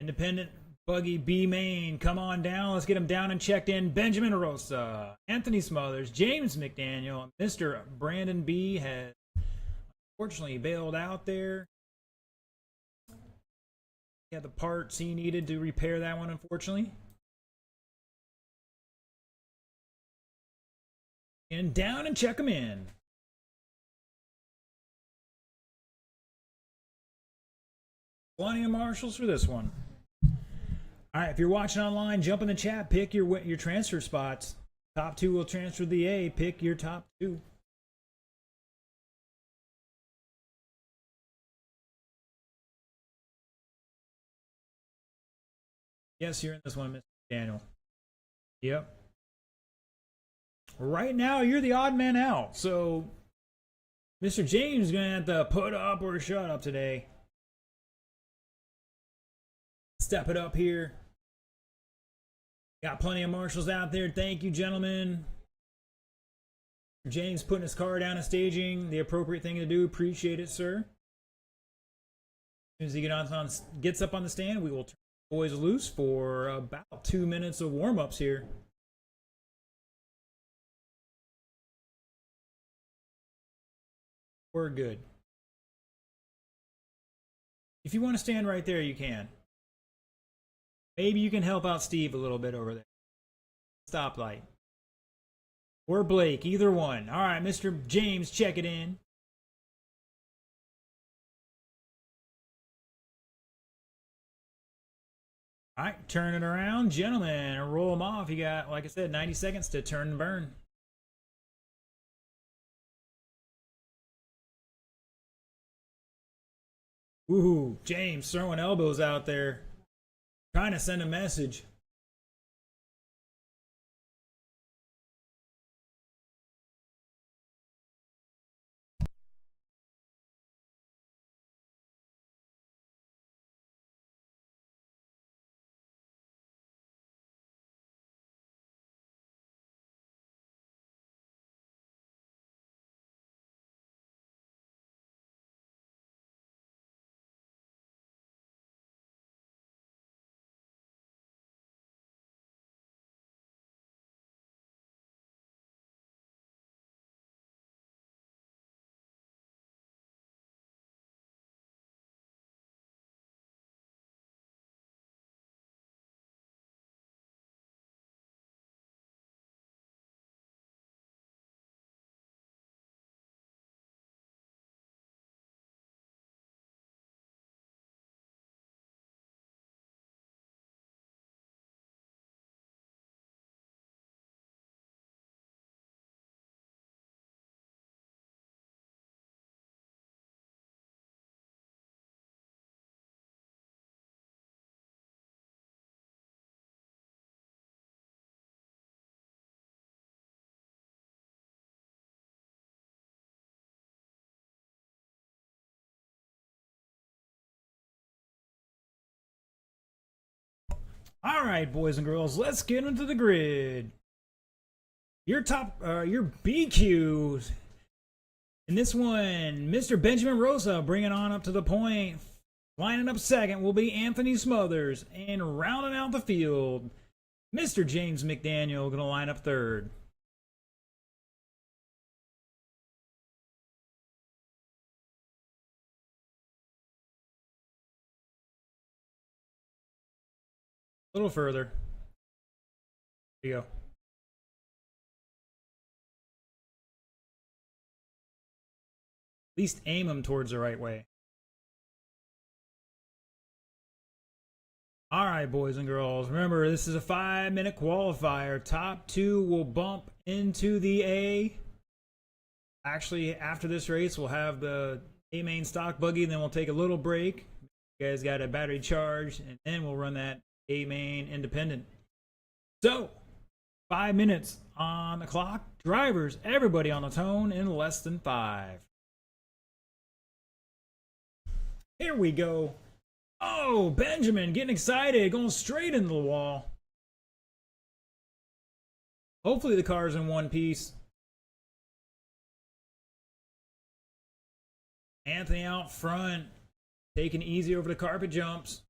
Independent buggy B main, come on down. Let's get them down and checked in. Benjamin Rosa, Anthony Smothers, James McDaniel, Mr. Brandon B has unfortunately bailed out there. He had the parts he needed to repair that one, unfortunately. And down and check them in. Plenty of marshals for this one. All right, if you're watching online, jump in the chat, pick your transfer spots. Top 2 will transfer to the A. Pick your top 2. Yes, you're in this one, Mr. Daniel. Yep. Right now, you're the odd man out. So, Mr. James is going to have to put up or shut up today. Step it up here. Got plenty of marshals out there. Thank you, gentlemen. James putting his car down and staging. The appropriate thing to do. Appreciate it, sir. As soon as he gets up on the stand, we will turn the boys loose for about 2 minutes of warm-ups here. We're good. If you want to stand right there, you can. Maybe you can help out Steve a little bit over there. Stoplight. Or Blake, either one. All right, Mr. James, check it in. All right, turn it around. Gentlemen, roll them off. You got, like I said, 90 seconds to turn and burn. Ooh, James throwing elbows out there. Trying to send a message. All right, boys and girls, let's get into the grid. Your BQs. In this one, Mr. Benjamin Rosa bringing on up to the point. Lining up second will be Anthony Smothers. And rounding out the field, Mr. James McDaniel going to line up third. A little further. There you go. At least aim them towards the right way. Alright, boys and girls. Remember, this is a 5-minute qualifier. Top 2 will bump into the A. Actually, after this race, we'll have the A-main stock buggy, and then we'll take a little break. You guys got a battery charge, and then we'll run that A-main independent. So, 5 minutes on the clock. Drivers, everybody on the tone in less than 5. Here we go. Oh, Benjamin getting excited, going straight into the wall. Hopefully the car's in one piece. Anthony out front, taking easy over the carpet jumps.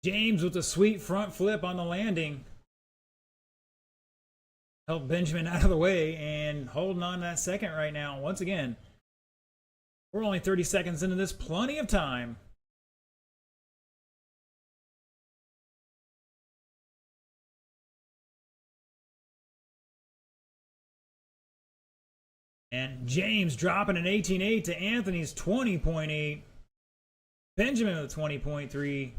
James with a sweet front flip on the landing. Help Benjamin out of the way and holding on to that second right now. Once again, we're only 30 seconds into this, plenty of time. And James dropping an 18.8 to Anthony's 20.8. Benjamin with 20.3.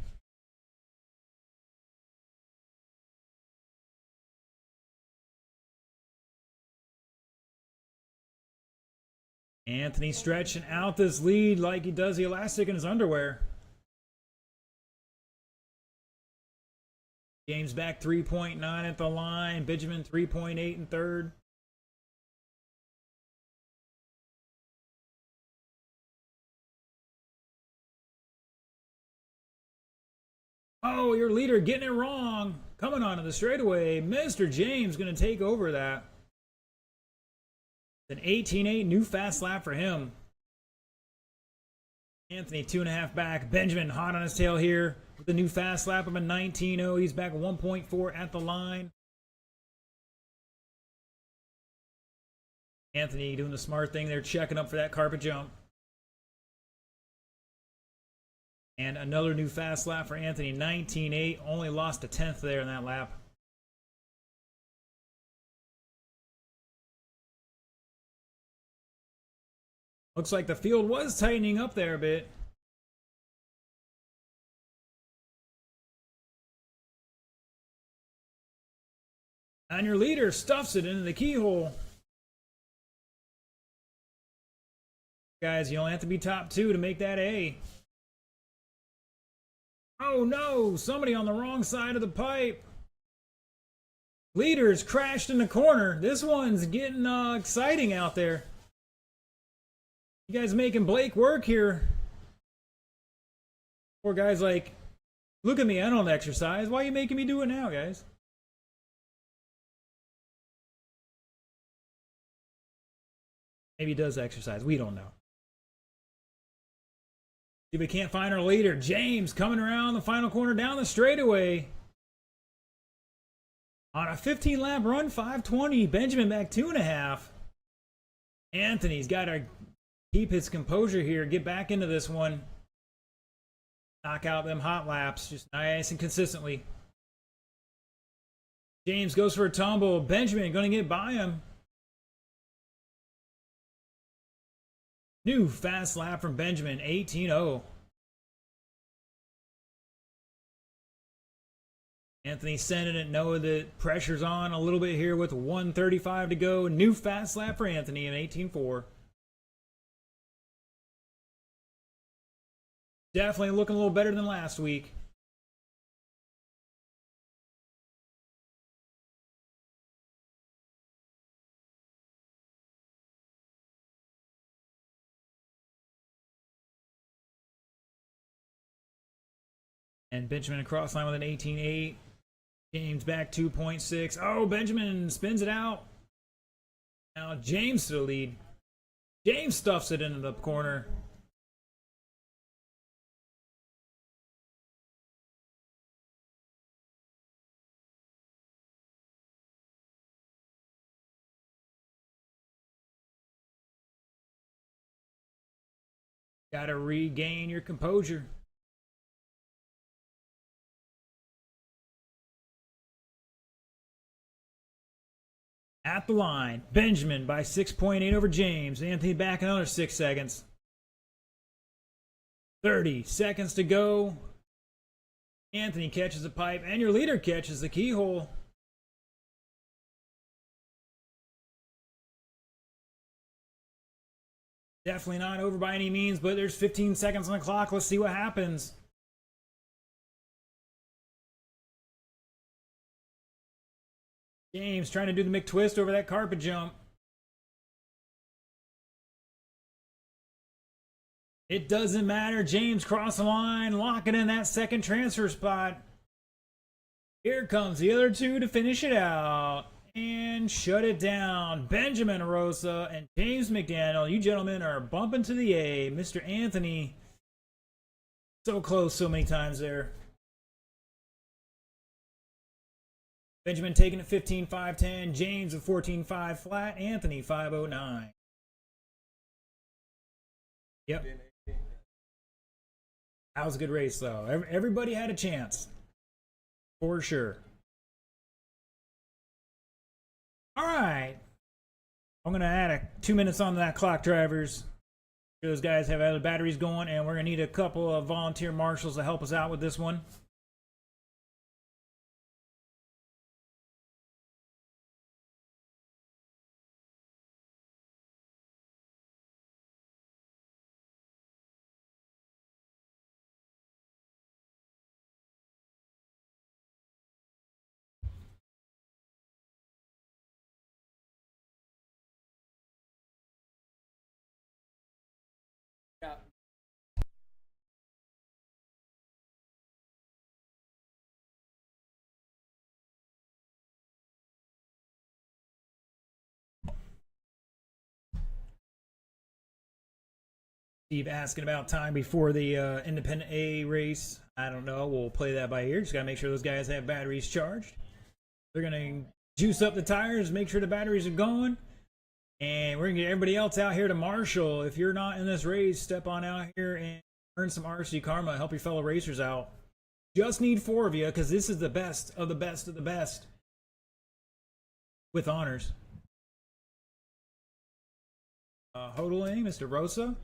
Anthony stretching out this lead like he does the elastic in his underwear. James back 3.9 at the line. Benjamin 3.8 in third. Oh, your leader getting it wrong. Coming onto the straightaway. Mr. James going to take over that. An 18.8 new fast lap for him. Anthony 2.5 back. Benjamin hot on his tail here with the new fast lap of a 19.0. He's back 1.4 at the line. Anthony doing the smart thing there, checking up for that carpet jump. And another new fast lap for Anthony, 19.8. Only lost a 10th there in that lap. Looks like the field was tightening up there a bit. And your leader stuffs it into the keyhole. Guys, you only have to be top 2 to make that A. Oh no, somebody on the wrong side of the pipe. Leaders crashed in the corner. This one's getting exciting out there. You guys making Blake work here. Poor guy's like, look at me, I don't exercise. Why are you making me do it now, guys? Maybe he does exercise. We don't know. See, we can't find our leader. James coming around the final corner down the straightaway. On a 15-lap run, 5:20. Benjamin back 2.5. Anthony's got to keep his composure here. Get back into this one. Knock out them hot laps. Just nice and consistently. James goes for a tumble. Benjamin going to get by him. New fast lap from Benjamin, 18.0. Anthony sending it, knowing that pressure's on a little bit here with 1:35 to go. New fast lap for Anthony in 18.4. Definitely looking a little better than last week. And Benjamin across line with an 18.8. James back 2.6. Oh, Benjamin spins it out. Now James to the lead. James stuffs it into the corner. Got to regain your composure. At the line, Benjamin by 6.8 over James. Anthony back another 6 seconds. 30 seconds to go. Anthony catches the pipe, and your leader catches the keyhole. Definitely not over by any means, but there's 15 seconds on the clock. Let's see what happens. James trying to do the McTwist over that carpet jump. It doesn't matter. James cross the line, locking in that second transfer spot. Here comes the other two to finish it out and shut it down. Benjamin Rosa and James McDaniel, you gentlemen are bumping to the A. Mr. Anthony, so close so many times there. Benjamin taking it 15-5-10. James a 14-5 flat. Anthony 5-0-9. Yep. That was a good race, though. Everybody had a chance. For sure. All right. I'm going to add 2 minutes on that clock, drivers. Those guys have other batteries going, and we're going to need a couple of volunteer marshals to help us out with this one. Yeah. Steve asking about time before the Independent A race. I don't know. We'll play that by ear. Just got to make sure those guys have batteries charged. They're going to juice up the tires, make sure the batteries are going. And we're going to get everybody else out here to marshal. If you're not in this race, step on out here and earn some RC Karma. Help your fellow racers out. Just need 4 of you because this is the best of the best of the best. With honors. Hodling, Mr. Rosa.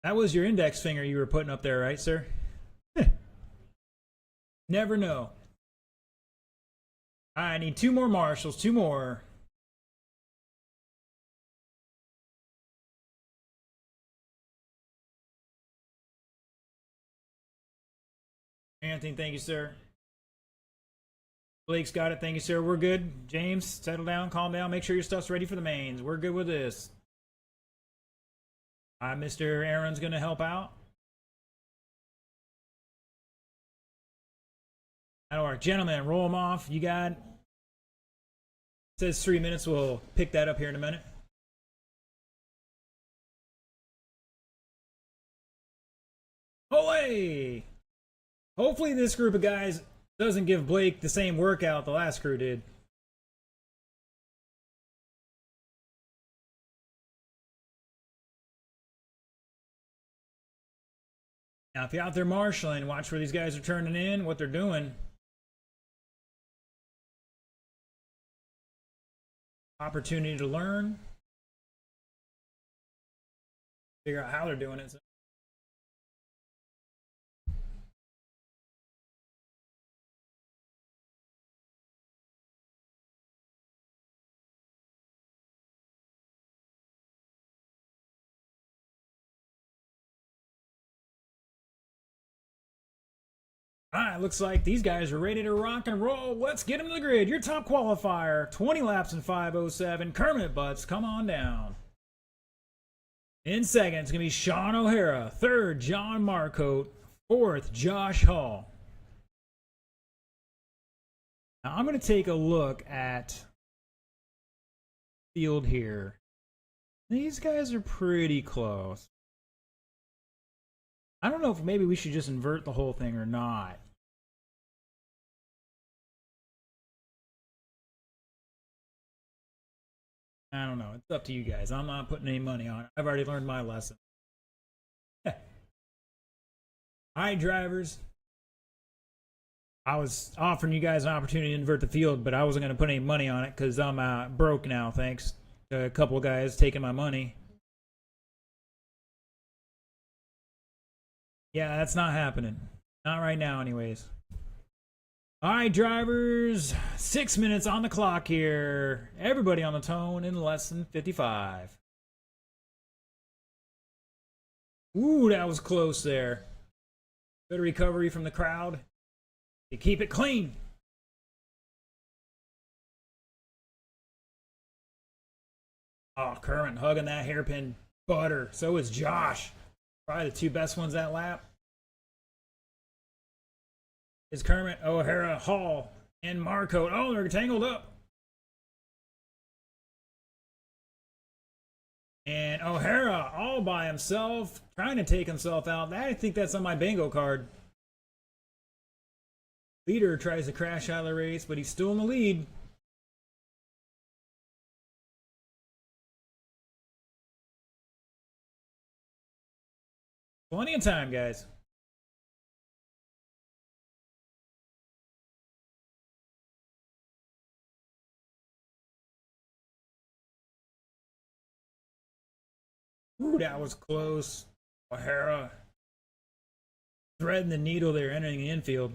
That was your index finger you were putting up there, right, sir? Never know. I need 2 more marshals, 2 more. Anthony, thank you, sir. Blake's got it, thank you, sir. We're good. James, settle down, calm down, make sure your stuff's ready for the mains. We're good with this. Mr. Aaron's going to help out. That'll work. Gentlemen, roll them off. You got... It says 3 minutes. We'll pick that up here in a minute. Olay! Hopefully this group of guys doesn't give Blake the same workout the last crew did. Now, if you're out there marshaling, watch where these guys are turning in, what they're doing. Opportunity to learn. Figure out how they're doing it. Alright, looks like these guys are ready to rock and roll. Let's get them to the grid. Your top qualifier, 20 laps in 5:07. Kermit Butts, come on down. In second, it's going to be Sean O'Hara. Third, John Marcotte. Fourth, Josh Hall. Now, I'm going to take a look at field here. These guys are pretty close. I don't know if maybe we should just invert the whole thing or not. I don't know. It's up to you guys. I'm not putting any money on it. I've already learned my lesson. Alright, drivers. I was offering you guys an opportunity to invert the field, but I wasn't going to put any money on it because I'm broke now, thanks to a couple of guys taking my money. Yeah, that's not happening. Not right now, anyways. All right, drivers. 6 minutes on the clock here. Everybody on the tone in less than 55. Ooh, that was close there. Good recovery from the crowd. You keep it clean. Oh, Kermit hugging that hairpin butter. So is Josh. Probably the two best ones that lap. Is Kermit, O'Hara, Hall, and Marco. Oh, they're tangled up. And O'Hara all by himself, trying to take himself out. I think that's on my bingo card. Leader tries to crash out of the race, but he's still in the lead. Plenty of time, guys. Ooh, that was close. O'Hara threading the needle there, entering the infield.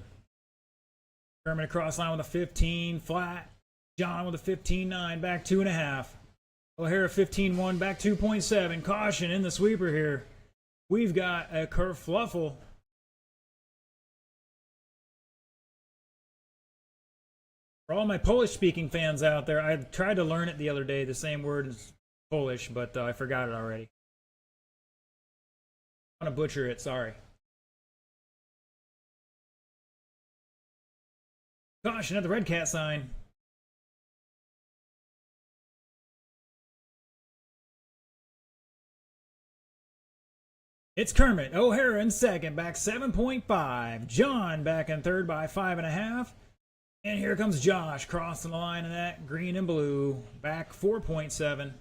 Kermit across line with a 15 flat. John with a 15.9, back 2.5. O'Hara 15.1, back 2.7. Caution in the sweeper here. We've got a kerfluffle. For all my Polish-speaking fans out there, I tried to learn it the other day, the same word as Polish, but I forgot it already. I'm gonna butcher it, sorry. Caution at the red cat sign. It's Kermit. O'Hara in second, back 7.5. John back in third by 5.5. And here comes Josh crossing the line in that green and blue, back 4.7.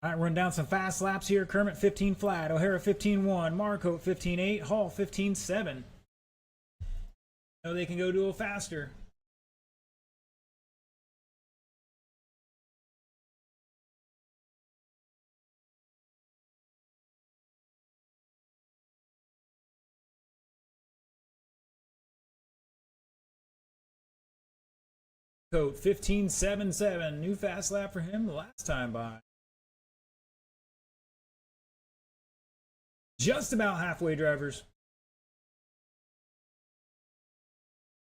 All right, run down some fast laps here. Kermit 15 flat, O'Hara 15.1, Marco 15.8, Hall 15.7. Know they can go a little faster. Coat 15.77, new fast lap for him the last time by. Just about halfway, drivers.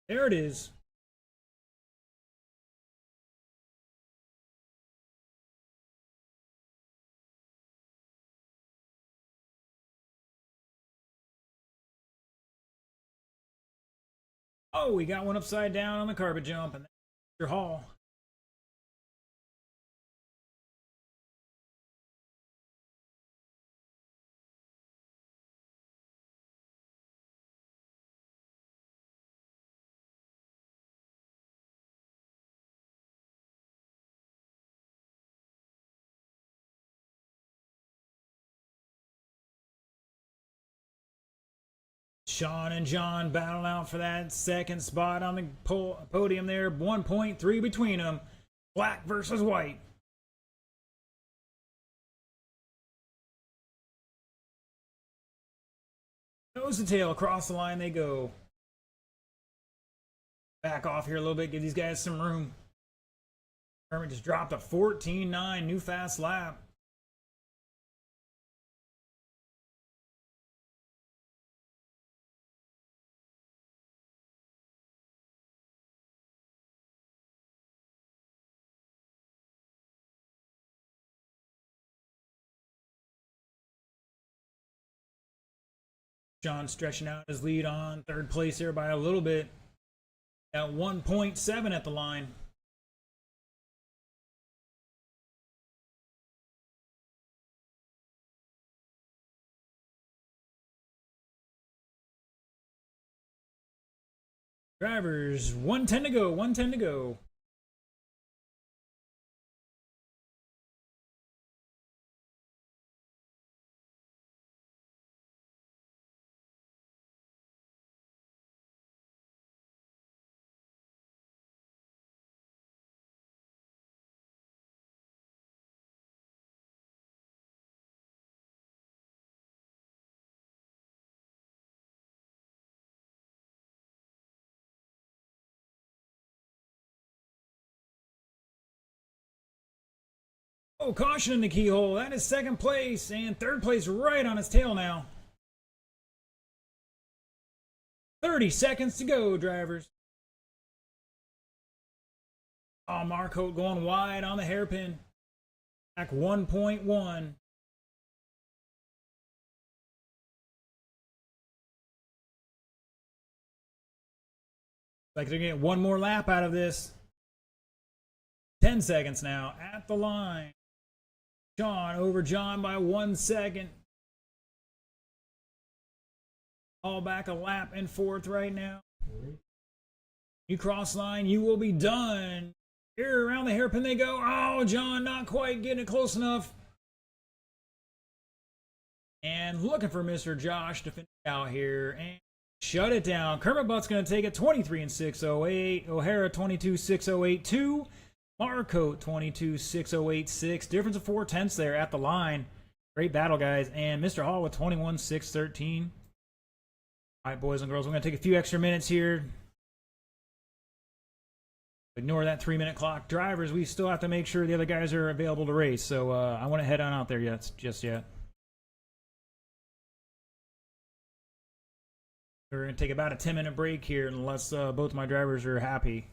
There it is. Oh, we got one upside down on the carpet jump, and that's your Hall. Sean and John battling out for that second spot on the podium there. 1.3 between them. Black versus white. Nose to tail, across the line they go. Back off here a little bit, give these guys some room. Kermit just dropped a 14.9, new fast lap. John stretching out his lead on third place here by a little bit. At 1.7 at the line. Drivers, 110 to go, 110 to go. Oh, caution in the keyhole. That is second place, and third place right on his tail now. 30 seconds to go, drivers. Oh, Marco going wide on the hairpin. Back 1.1. Like they're getting one more lap out of this. 10 seconds now at the line. Sean over John by 1 second. All back a lap in fourth right now. You cross line, you will be done. Here around the hairpin they go. Oh, John not quite getting it close enough. And looking for Mr. Josh to finish out here and shut it down. Kermit Butt's going to take it 23.608. O'Hara 22.6082. Marco 22.6086. Difference of 4/10 there at the line. Great battle, guys. And Mr. Hall with 21.613. All right, boys and girls, we're going to take a few extra minutes here. Ignore that 3-minute clock. Drivers, we still have to make sure the other guys are available to race. So I want to head on out there just yet. We're going to take about a 10-minute break here unless both my drivers are happy.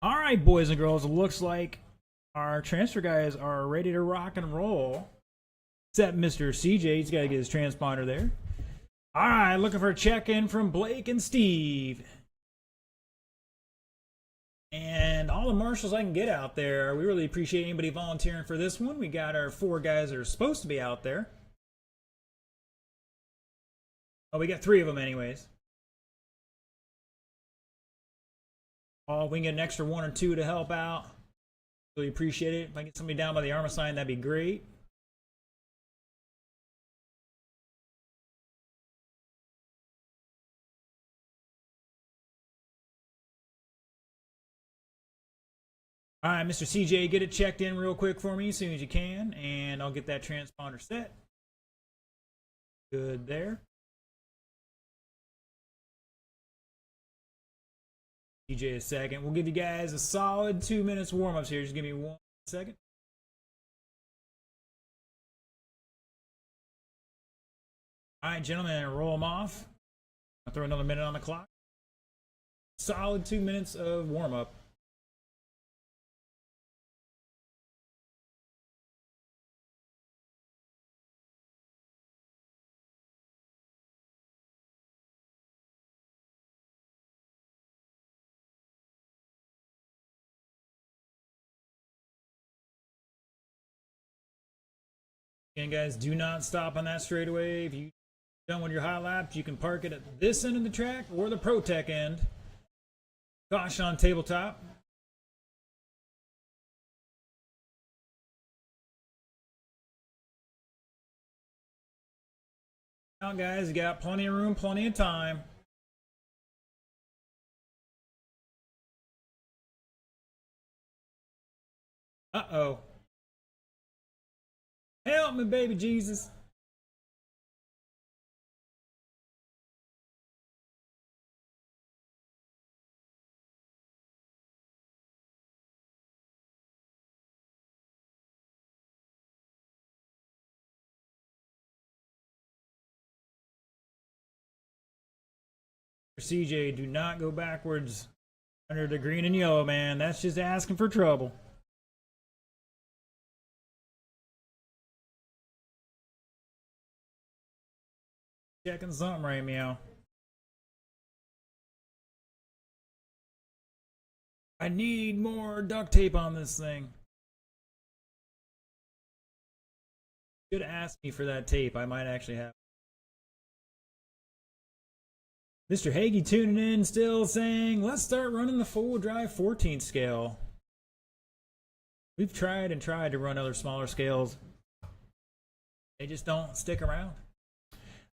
All right, boys and girls, it looks like our transfer guys are ready to rock and roll. Except Mr. CJ, he's got to get his transponder there. All right, looking for a check-in from Blake and Steve. And all the marshals I can get out there. We really appreciate anybody volunteering for this one. We got our 4 guys that are supposed to be out there. Oh, we got 3 of them anyways. Oh, we can get an extra 1 or 2 to help out. Really appreciate it. If I can get somebody down by the armor sign, that'd be great. All right, Mr. CJ, get it checked in real quick for me as soon as you can, and I'll get that transponder set. Good there. CJ a second. We'll give you guys a solid 2 minutes warm-ups here. Just give me 1 second. All right, gentlemen, roll them off. I'll throw another minute on the clock. Solid 2 minutes of warm-up. Again, guys, do not stop on that straightaway. If you're done with your high laps, you can park it at this end of the track or the Pro Tech end. Caution on tabletop. Now, guys, you got plenty of room, plenty of time. Uh-oh. Help me, baby Jesus. CJ, do not go backwards under the green and yellow, man. That's just asking for trouble. Checking something right, meow. I need more duct tape on this thing. Should ask me for that tape. I might actually have. Mr. Henig tuning in, still saying, let's start running the full drive 14th scale. We've tried and tried to run other smaller scales. They just don't stick around.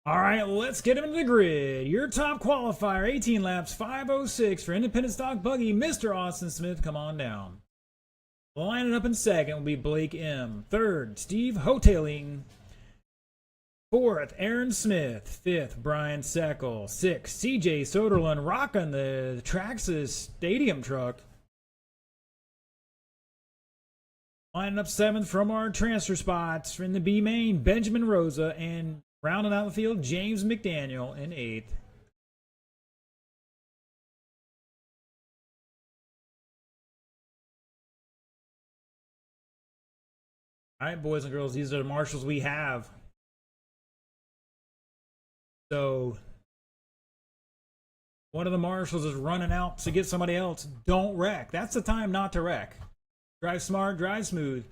All right, let's get him into the grid. Your top qualifier, 18 laps, 5:06 for independent stock buggy, Mr. Austin Smith. Come on down. Lining up in second will be Blake M. Third, Steve Hoteling. Fourth, Aaron Smith. Fifth, Brian Seckel. Sixth, CJ Soderlund rocking the Traxxas stadium truck. Lining up seventh from our transfer spots from the B main, Benjamin Rosa, and rounding out the field, James McDaniel in eighth. All right, boys and girls, these are the marshals we have. So, one of the marshals is running out to get somebody else. Don't wreck. That's the time not to wreck. Drive smart, drive smooth.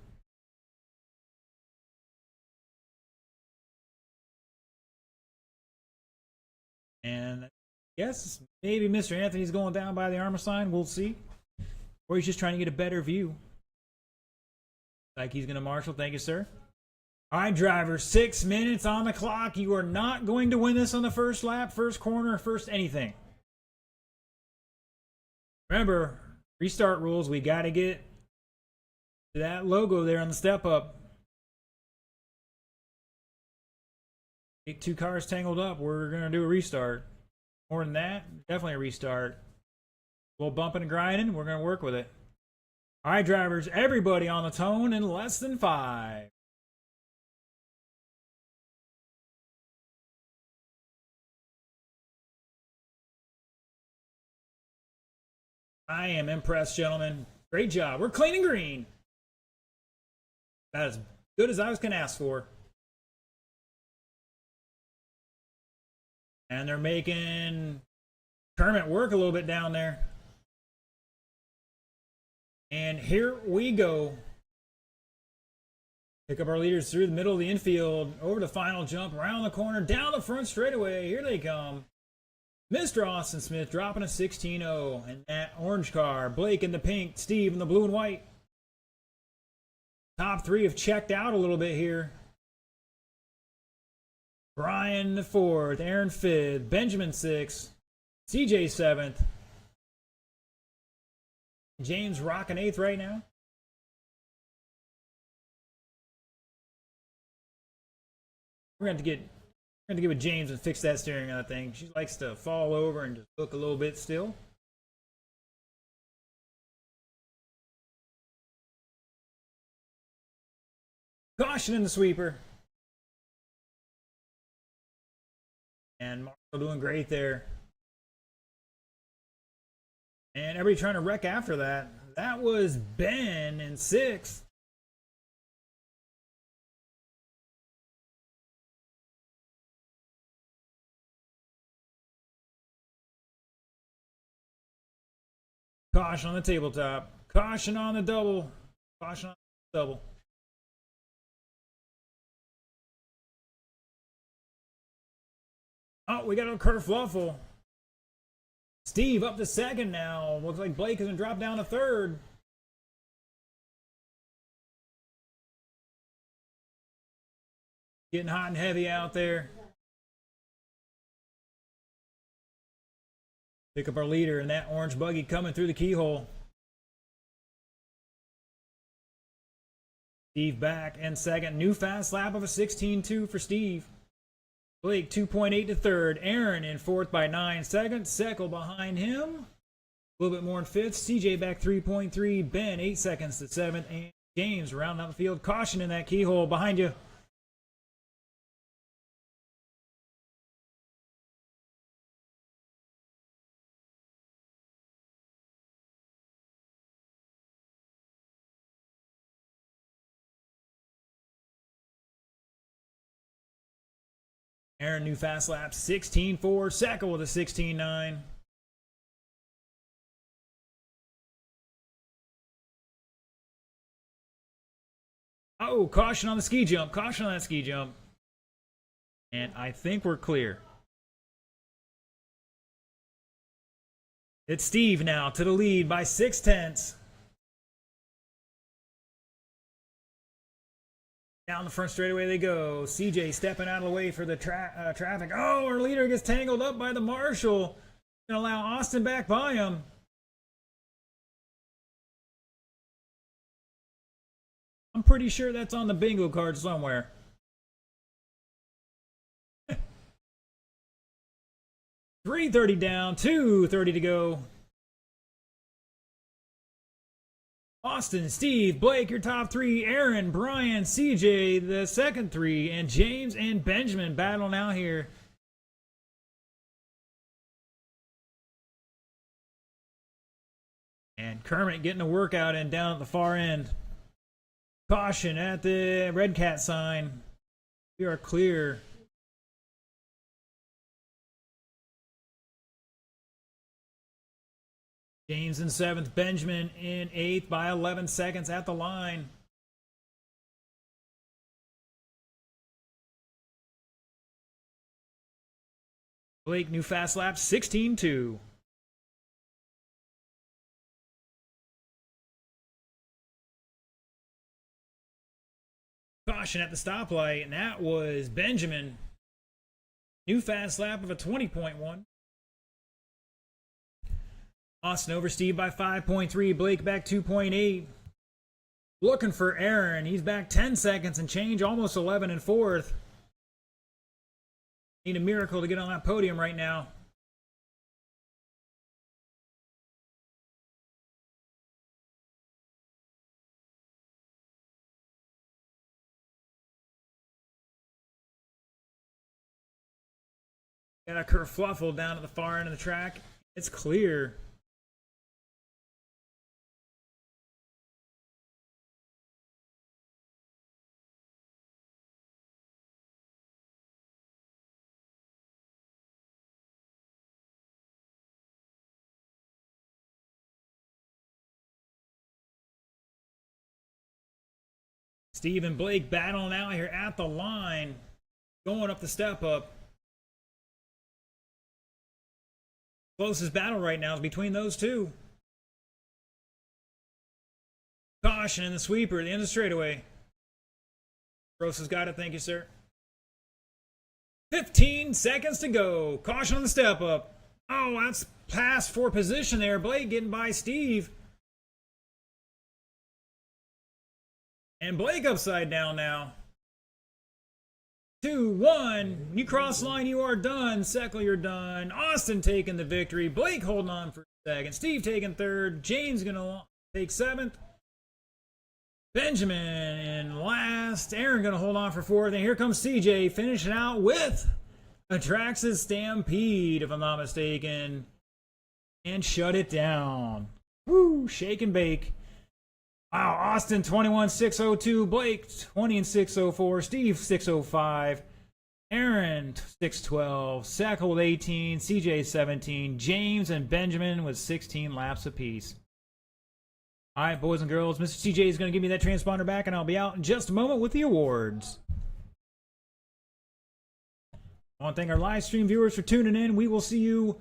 And yes, maybe Mr. Anthony's going down by the armor sign. We'll see. Or he's just trying to get a better view. Like he's going to marshal. Thank you, sir. All right, driver, 6 minutes on the clock. You are not going to win this on the first lap, first corner, first anything. Remember, restart rules. We got to get to that logo there on the step up. Get 2 cars tangled up. We're going to do a restart. More than that, definitely a restart. A little bumping and grinding. We're going to work with it. All right, drivers, everybody on the tone in less than 5. I am impressed, gentlemen. Great job. We're clean and green. About as good as I was going to ask for. And they're making Kermit work a little bit down there. And here we go. Pick up our leaders through the middle of the infield, over the final jump, around the corner, down the front straightaway. Here they come. Mr. Austin Smith dropping a 16-0. And that orange car, Blake in the pink, Steve in the blue and white. Top three have checked out a little bit here. Brian the fourth, Aaron fifth, Benjamin sixth, CJ seventh. James rocking eighth right now. We're going to get with James and fix that steering on that thing. She likes to fall over and just look a little bit still. Caution in the sweeper. And Marshall doing great there. And everybody trying to wreck after that. That was Ben in sixth. Caution on the tabletop. Caution on the double. Caution on the double. Oh, we got a kerfluffle. Steve up to second now. Looks like Blake is going to drop down to third. Getting hot and heavy out there. Pick up our leader and that orange buggy coming through the keyhole. Steve back in second. New fast lap of a 16-2 for Steve. Blake 2.8 to third. Aaron in fourth by 9 seconds. Seckel behind him. A little bit more in fifth. CJ back 3.3. Ben 8 seconds to seventh. And James rounding out the field. Caution in that keyhole behind you. Aaron, new fast lap, 16-4. Seckel with a 16-9. Oh, caution on the ski jump. Caution on that ski jump. And I think we're clear. It's Steve now to the lead by 6/10. Down the front straightaway they go. CJ stepping out of the way for the traffic. Oh, our leader gets tangled up by the marshal. Gonna allow Austin back by him. I'm pretty sure that's on the bingo card somewhere. $330 down, $230 to go. Austin, Steve, Blake, your top three. Aaron, Brian, CJ, the second three. And James and Benjamin battling out here. And Kermit getting a workout in down at the far end. Caution at the red cat sign. We are clear. James in seventh, Benjamin in eighth by 11 seconds at the line. Blake, new fast lap, 16-2. Caution at the stoplight, and that was Benjamin. New fast lap of a 20.1. Austin over Steve by 5.3. Blake back 2.8. Looking for Aaron. He's back 10 seconds and change, almost 11 in fourth. Need a miracle to get on that podium right now. Got a kerfluffle down at the far end of the track. It's clear. Steve and Blake battling out here at the line, going up the step up. Closest battle right now is between those two. Caution in the sweeper at the end of the straightaway. Gross has got it. Thank you, sir. 15 seconds to go. Caution on the step up. Oh, that's pass for position there. Blake getting by Steve. And Blake upside down now. 2, 1. You cross line, you are done. Seckle, you're done. Austin taking the victory. Blake holding on for second. Steve taking third. James gonna take seventh. Benjamin in last. Aaron gonna hold on for fourth. And here comes CJ finishing out with a Traxxas Stampede, if I'm not mistaken. And shut it down. Woo, shake and bake. Wow, Austin 21.602, Blake 20.604, Steve 605, Aaron 612, Sackle with 18, CJ 17, James and Benjamin with 16 laps apiece. All right, boys and girls, Mr. CJ is going to give me that transponder back, and I'll be out in just a moment with the awards. I want to thank our live stream viewers for tuning in. We will see you,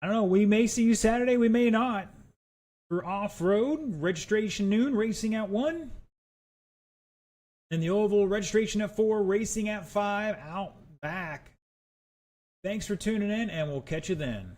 I don't know, we may see you Saturday, we may not. For off-road, registration noon, racing at 1. And the oval, registration at 4, racing at 5, out back. Thanks for tuning in, and we'll catch you then.